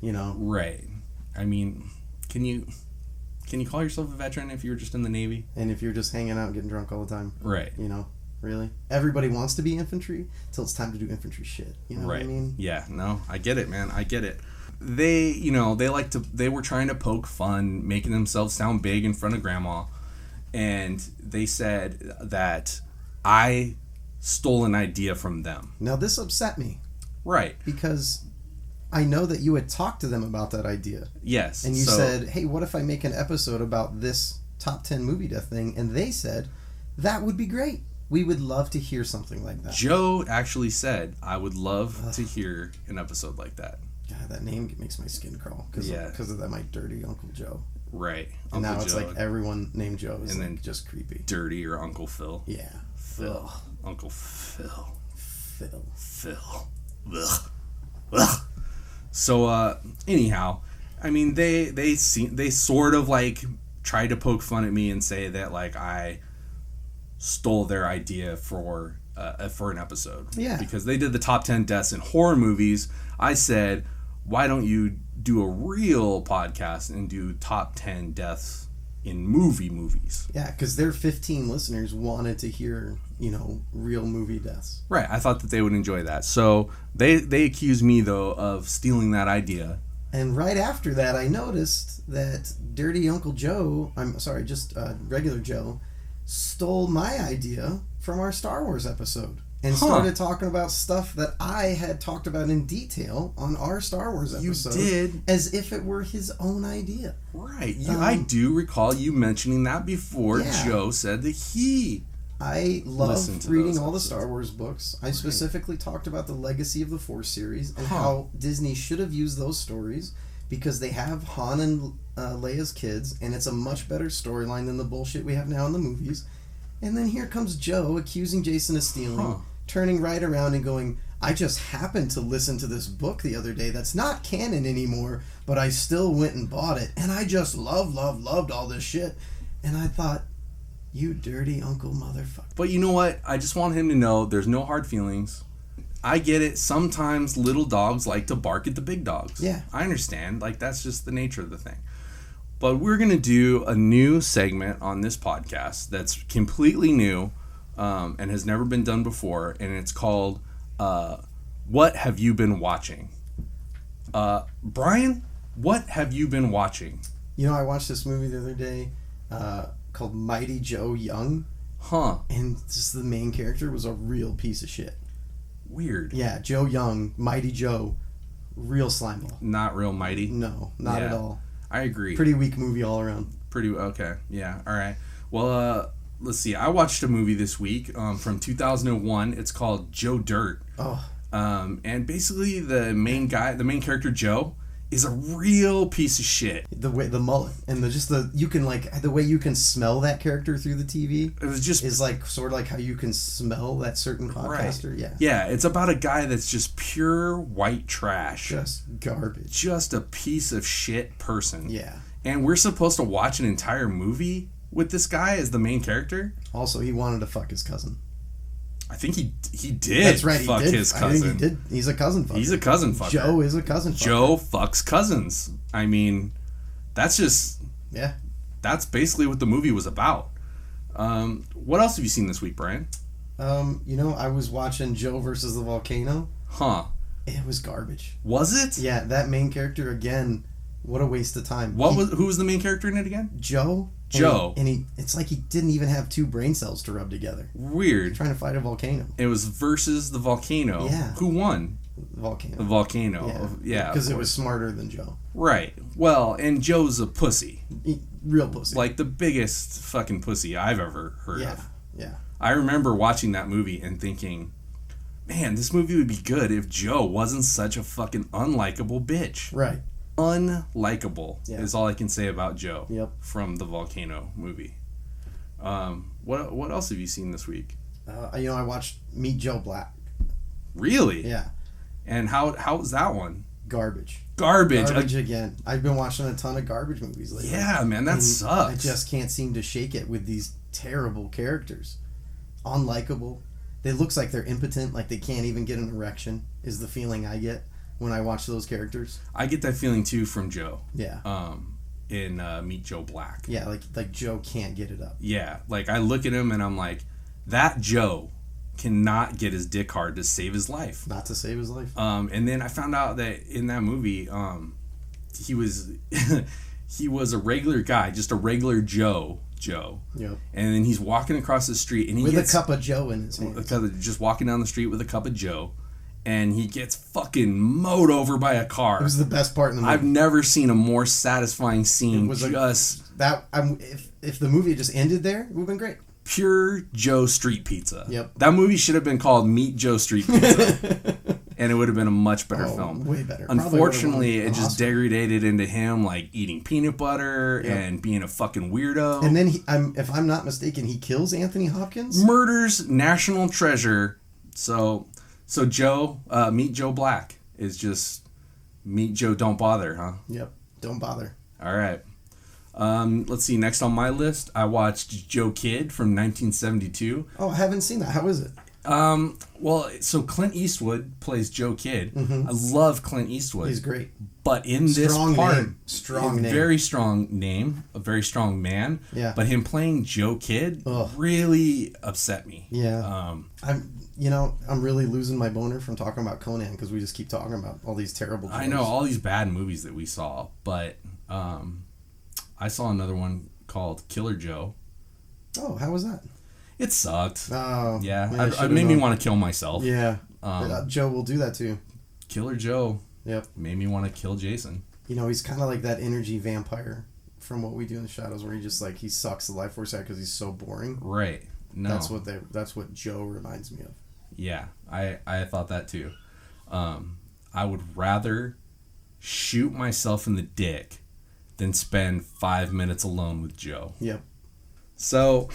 Right. Can you call yourself a veteran if you were just in the Navy? And if you're just hanging out and getting drunk all the time? Right. Really? Everybody wants to be infantry till it's time to do infantry shit. You know what I mean? Yeah, no, I get it, man. I get it. They were trying to poke fun, making themselves sound big in front of grandma. And they said that I stole an idea from them. Now, this upset me. Right. Because I know that you had talked to them about that idea. Yes. And you said, hey, what if I make an episode about this top 10 movie death thing? And they said, that would be great. We would love to hear something like that. Joe actually said, I would love to hear an episode like that. God, that name makes my skin crawl. Because of that, my dirty Uncle Joe. Right. And Uncle now it's Joe. like everyone named Joe is and then just creepy. Dirty or Uncle Phil. Yeah. Phil. Ugh. Uncle Phil. Phil. Ugh. Ugh. So, anyhow, they sort of like tried to poke fun at me and say that like I stole their idea for an episode. Yeah. Because they did the top 10 deaths in horror movies. I said, why don't you do a real podcast and do top 10 deaths in movies? Yeah, because their 15 listeners wanted to hear, real movie deaths. Right. I thought that they would enjoy that. So they accused me, though, of stealing that idea. And right after that, I noticed that Dirty Uncle Joe, regular Joe, stole my idea from our Star Wars episode and started talking about stuff that I had talked about in detail on our Star Wars episode. You did. As if it were his own idea. Right. I do recall you mentioning that before. Yeah. Joe said that he... I love to reading those all the episodes. Star Wars books. I specifically talked about the Legacy of the Force series and how Disney should have used those stories because they have Han and Leia's kids, and it's a much better storyline than the bullshit we have now in the movies. And then here comes Joe accusing Jason of stealing, turning right around and going, I just happened to listen to this book the other day that's not canon anymore, but I still went and bought it, and I just loved all this shit. And I thought, you dirty uncle motherfucker. But you know what? I just want him to know there's no hard feelings. I get it. Sometimes little dogs like to bark at the big dogs. Yeah. I understand. Like, that's just the nature of the thing. But we're going to do a new segment on this podcast that's completely new and has never been done before. And it's called What Have You Been Watching? Brian, what have you been watching? You know, I watched this movie the other day called Mighty Joe Young. And just the main character was a real piece of shit. Weird. Yeah, Joe Young, Mighty Joe, real slimeball. Not real mighty? No, not at all. I agree. Pretty weak movie all around. Okay. Yeah. All right. Well, let's see. I watched a movie this week from 2001. It's called Joe Dirt. And basically the main character Joe is a real piece of shit. The mullet and you can the way you can smell that character through the TV. It was just is like sort of like how you can smell that certain podcaster. Right. Yeah. Yeah. It's about a guy that's just pure white trash. Just garbage. Just a piece of shit person. Yeah. And we're supposed to watch an entire movie with this guy as the main character. Also, he wanted to fuck his cousin. I think he did. That's right. Fuck his cousin. I think he did. He's a cousin fucker. He's a cousin fucker. Joe is a cousin fucker. Joe fucks cousins. I mean, that's just... Yeah. That's basically what the movie was about. What else have you seen this week, Brian? I was watching Joe versus the Volcano. It was garbage. Was it? Yeah, that main character, again, what a waste of time. Who was the main character in it again? Joe. And it's like he didn't even have two brain cells to rub together. Weird. Trying to fight a volcano. It was versus the volcano. Yeah. Who won? The volcano. The volcano. Yeah. Because it was smarter than Joe. Right. Well, and Joe's a pussy. Real pussy. Like the biggest fucking pussy I've ever heard of. Yeah. I remember watching that movie and thinking, man, this movie would be good if Joe wasn't such a fucking unlikable bitch. Right. Unlikable is all I can say about Joe. Yep. From the Volcano movie. What else have you seen this week? I watched Meet Joe Black. Really? Yeah. And how was that one? Garbage again. I've been watching a ton of garbage movies lately. Yeah, man, that sucks. I just can't seem to shake it with these terrible characters. Unlikable. It looks like they're impotent, like they can't even get an erection, is the feeling I get when I watch those characters. I get that feeling too from Joe. Yeah. In Meet Joe Black. Yeah, like Joe can't get it up. Yeah, like I look at him and I'm like, that Joe cannot get his dick hard to save his life. Not to save his life. And then I found out that in that movie, he was he was a regular guy, just a regular Joe. Yep. And then he's walking across the street and with a cup of Joe in his hand. Just walking down the street with a cup of Joe. And he gets fucking mowed over by a car. It was the best part in the movie. I've never seen a more satisfying scene. It was if the movie just ended there, it would have been great. Pure Joe Street Pizza. Yep. That movie should have been called Meet Joe Street Pizza. And it would have been a much better film. Way better. Unfortunately, it just degraded into him like eating peanut butter and being a fucking weirdo. And then if I'm not mistaken, he kills Anthony Hopkins. Murders National Treasure. So Joe, Meet Joe Black is just Meet Joe Don't Bother, huh? Yep. Don't bother. All right. Let's see. Next on my list, I watched Joe Kidd from 1972. Oh, I haven't seen that. How is it? Well, so Clint Eastwood plays Joe Kidd. Mm-hmm. I love Clint Eastwood. He's great. But in this part, strong name. Very strong name, a very strong man. Yeah. But him playing Joe Kidd really upset me. Yeah. I'm really losing my boner from talking about Conan because we just keep talking about all these terrible jokes. I know, all these bad movies that we saw, but I saw another one called Killer Joe Oh, how was that? It sucked. Oh, yeah. It made me want to kill myself. Yeah. Joe will do that too. Killer Joe. Yep. Made me want to kill Jason. You know, he's kind of like that energy vampire from What We Do in the Shadows, where he just like he sucks the life force out because he's so boring. Right. No. That's what Joe reminds me of. Yeah, I thought that too. I would rather shoot myself in the dick than spend 5 minutes alone with Joe. Yep. So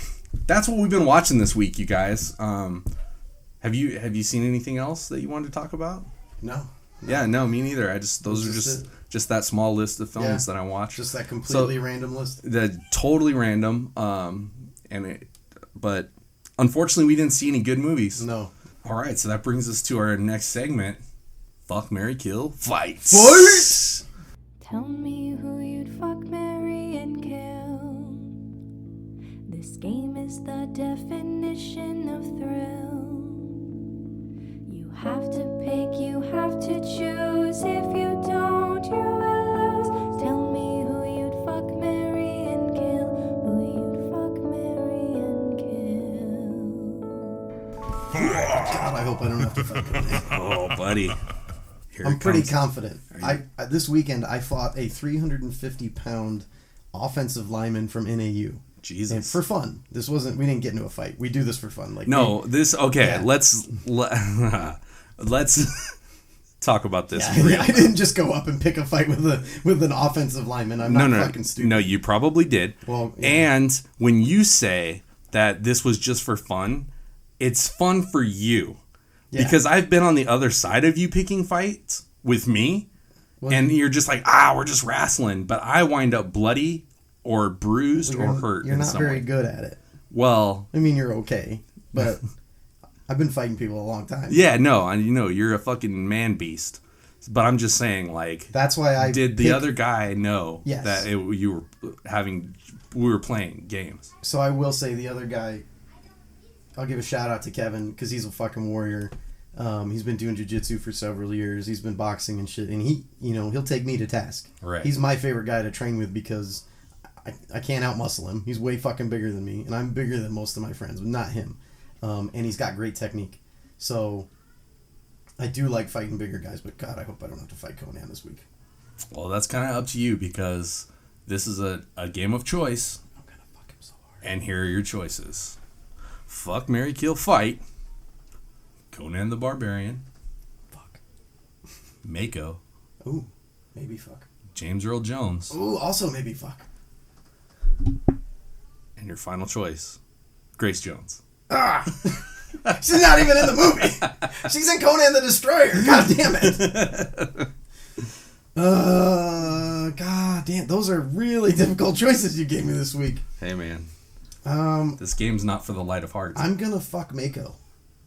that's what we've been watching this week, you guys. Have you seen anything else that you wanted to talk about? No. Yeah, no, me neither. Those are just that small list of films that I watched. Just that completely random list. That totally random. But unfortunately, we didn't see any good movies. No. All right, so that brings us to our next segment: Fuck, Marry, Kill, Fight. Fight! Tell me who you'd fuck, marry, and kill. This game is the definition of thrill. You have to pick, you have to choose. If you don't, you will lose. Tell me who you'd fuck, marry, and kill. Who you'd fuck, marry, and kill. God, I hope I don't have to fuck with it. Oh, buddy. I'm pretty confident. This weekend I fought a 350-pound offensive lineman from NAU. Jesus. And for fun. We didn't get into a fight. We do this for fun. Yeah. Let's talk about this. Yeah, I didn't just go up and pick a fight with an offensive lineman. I'm not fucking stupid. No, you probably did. Well, yeah. And when you say that this was just for fun, it's fun for you. Yeah. Because I've been on the other side of you picking fights with me, and you're just like, we're just wrestling. But I wind up bloody or bruised or hurt. You're not very good at it. Well, I mean, you're okay, but I've been fighting people a long time. Yeah, no, you're a fucking man beast. But I'm just saying, like, that's why the other guy know yes. that we were playing games. So I will say the other guy, I'll give a shout out to Kevin because he's a fucking warrior. He's been doing jiu-jitsu for several years. He's been boxing and shit, and he'll take me to task. Right. He's my favorite guy to train with because I can't outmuscle him. He's way fucking bigger than me, and I'm bigger than most of my friends, but not him. And he's got great technique. So I do like fighting bigger guys, but God, I hope I don't have to fight Conan this week. Well, that's kind of up to you because this is a game of choice. I'm gonna fuck him so hard. And here are your choices: Fuck, Marry, Kill, Fight. Conan the Barbarian. Fuck. Mako. Ooh, maybe fuck. James Earl Jones. Ooh, also maybe fuck. And your final choice: Grace Jones. She's not even in the movie. She's in Conan the Destroyer. God damn it. God damn. Those are really difficult choices you gave me this week. Hey, man. This game's not for the light of heart. I'm going to fuck Mako.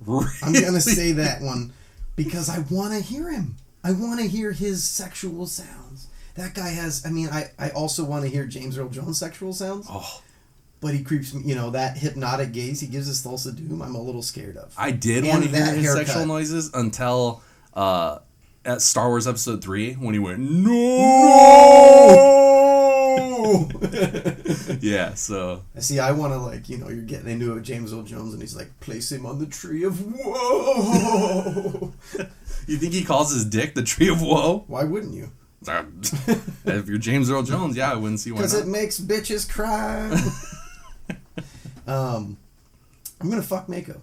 Really? I'm going to say that one because I want to hear him. I want to hear his sexual sounds. That guy has... I also want to hear James Earl Jones' sexual sounds. Oh. But he creeps me, that hypnotic gaze he gives us Thulsa Doom, I'm a little scared of. I did want to hear his sexual noises until at Star Wars Episode 3 when he went, no! Yeah, so... See, I want to, you're getting into it with James Earl Jones, and he's like, place him on the tree of woe! You think he calls his dick the tree of woe? Why wouldn't you? If you're James Earl Jones, yeah, I wouldn't see why not. Because it makes bitches cry. I'm gonna fuck Mako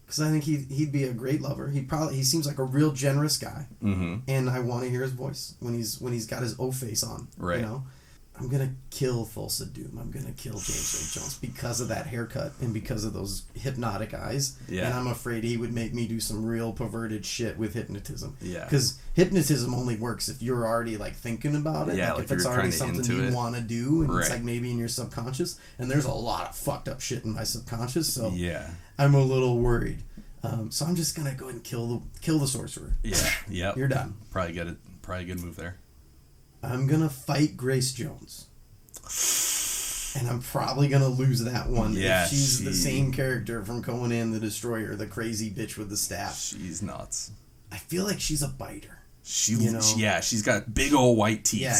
because I think he'd be a great lover. He seems like a real generous guy, and I want to hear his voice when he's got his O face on. Right. I'm gonna kill Thulsa Doom. I'm gonna kill James Earl Jones because of that haircut and because of those hypnotic eyes. Yeah. And I'm afraid he would make me do some real perverted shit with hypnotism. Yeah. Because hypnotism only works if you're already thinking about it. Yeah, if it's already something you want to do, and it's maybe in your subconscious. And there's a lot of fucked up shit in my subconscious, so yeah, I'm a little worried. So I'm just gonna go ahead and kill the sorcerer. Yeah. Yep. You're done. Probably a good move there. I'm going to fight Grace Jones. And I'm probably going to lose that one if she's the same character from Conan the Destroyer, the crazy bitch with the staff. She's nuts. I feel like she's a biter. She's got big old white teeth. Yeah,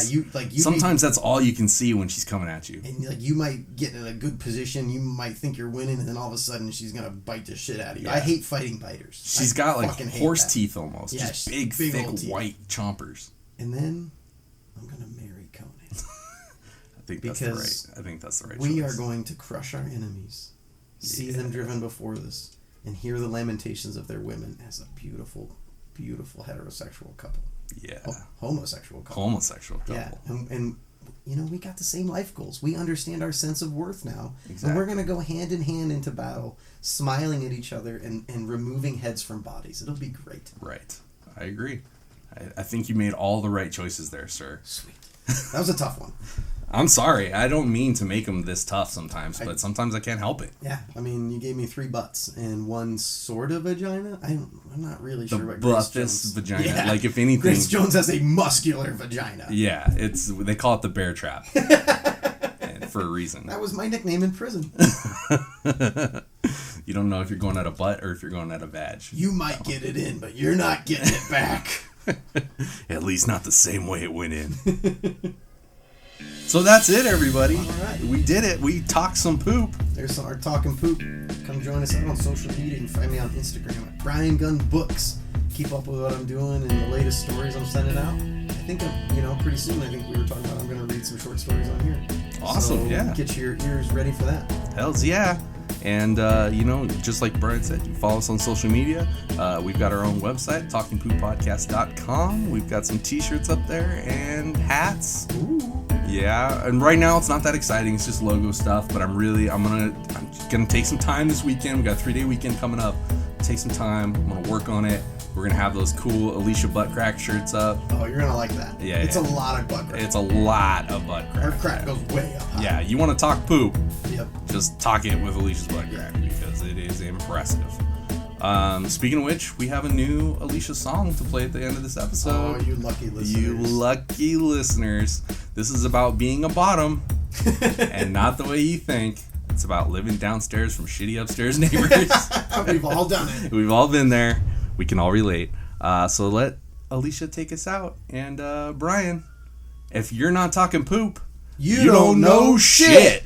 sometimes that's all you can see when she's coming at you. And like you might get in a good position, you might think you're winning, and then all of a sudden she's gonna bite the shit out of you. Yeah. I hate fighting biters. She's got like horse teeth almost. Yeah, just big thick white chompers. And then I'm gonna marry Conan. I think that's the right we choice. are going to crush our enemies, see them driven before us, and hear the lamentations of their women as a beautiful heterosexual couple. Yeah. Homosexual couple. Yeah. And we got the same life goals. We understand our sense of worth now. Exactly. And we're going to go hand in hand into battle, smiling at each other and removing heads from bodies. It'll be great. Right. I agree. I think you made all the right choices there, sir. Sweet. That was a tough one. I'm sorry. I don't mean to make them this tough sometimes, but sometimes I can't help it. Yeah. I mean, you gave me 3 butts and 1 sort of vagina. I'm not really sure what Grace Jones. Vagina. Yeah. Like, if anything... Grace Jones has a muscular vagina. Yeah. They call it the bear trap. For a reason. That was my nickname in prison. You don't know if you're going at a butt or if you're going at a vag. You might get it in, but you're not getting it back. At least not the same way it went in. So that's it, everybody. All right. We did it. We talked some poop. There's our talking poop. Come join us out on social media. You can find me on Instagram at Bryan Gunn Books. Keep up with what I'm doing and the latest stories I'm sending out. I think pretty soon. I think we were talking about I'm going to read some short stories on here. Awesome. So yeah. Get your ears ready for that. Hells yeah. And, just like Brian said, you follow us on social media. We've got our own website, talkingpooppodcast.com. We've got some t-shirts up there and hats. Ooh. Yeah, and right now it's not that exciting. It's just logo stuff, but I'm gonna take some time this weekend. We got a 3-day weekend coming up. Take some time. I'm gonna work on it. We're gonna have those cool Alicia butt crack shirts up. Oh, you're gonna like that. Yeah, it's a lot of butt crack. It's a lot of butt crack. Her crack goes way up high. Yeah, you want to talk poop? Yep. Just talk it with Alicia's butt crack because it is impressive. Speaking of which, we have a new Alicia song to play at the end of this episode. Oh, you lucky listeners. You lucky listeners. This is about being a bottom and not the way you think. It's about living downstairs from shitty upstairs neighbors. We've all done it. We've all been there. We can all relate. So let Alicia take us out. And Brian, if you're not talking poop, you don't know shit.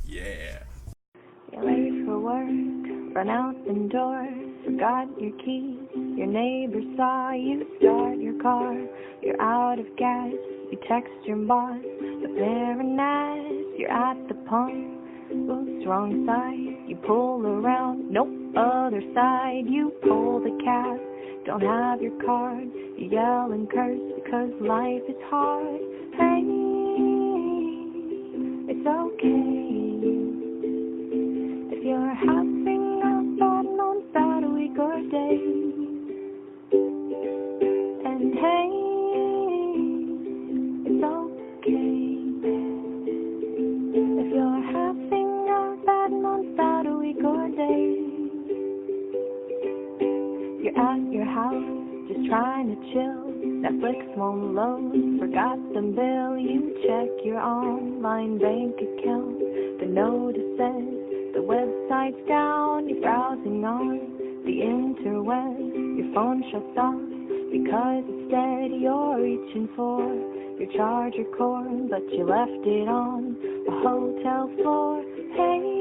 Yeah. You're late for work, run out the door, forgot your keys. Your neighbor saw you start your car. You're out of gas, you text your boss, but they're an ass. You're at the pump. Oops, wrong side. You pull around, nope, other side. You pull the cab, don't have your card. You yell and curse because life is hard. Hey, it's okay if you're having a bad week or day. And hey, it's okay if you're having a bad week or day. You're at your house, just trying to chill. Netflix won't load, forgot the bill. You check your online bank account. The notice says the website's down. You're browsing on the interwebs. Your phone shuts off because instead you're reaching for your charger cord, but you left it on a hotel floor. Hey,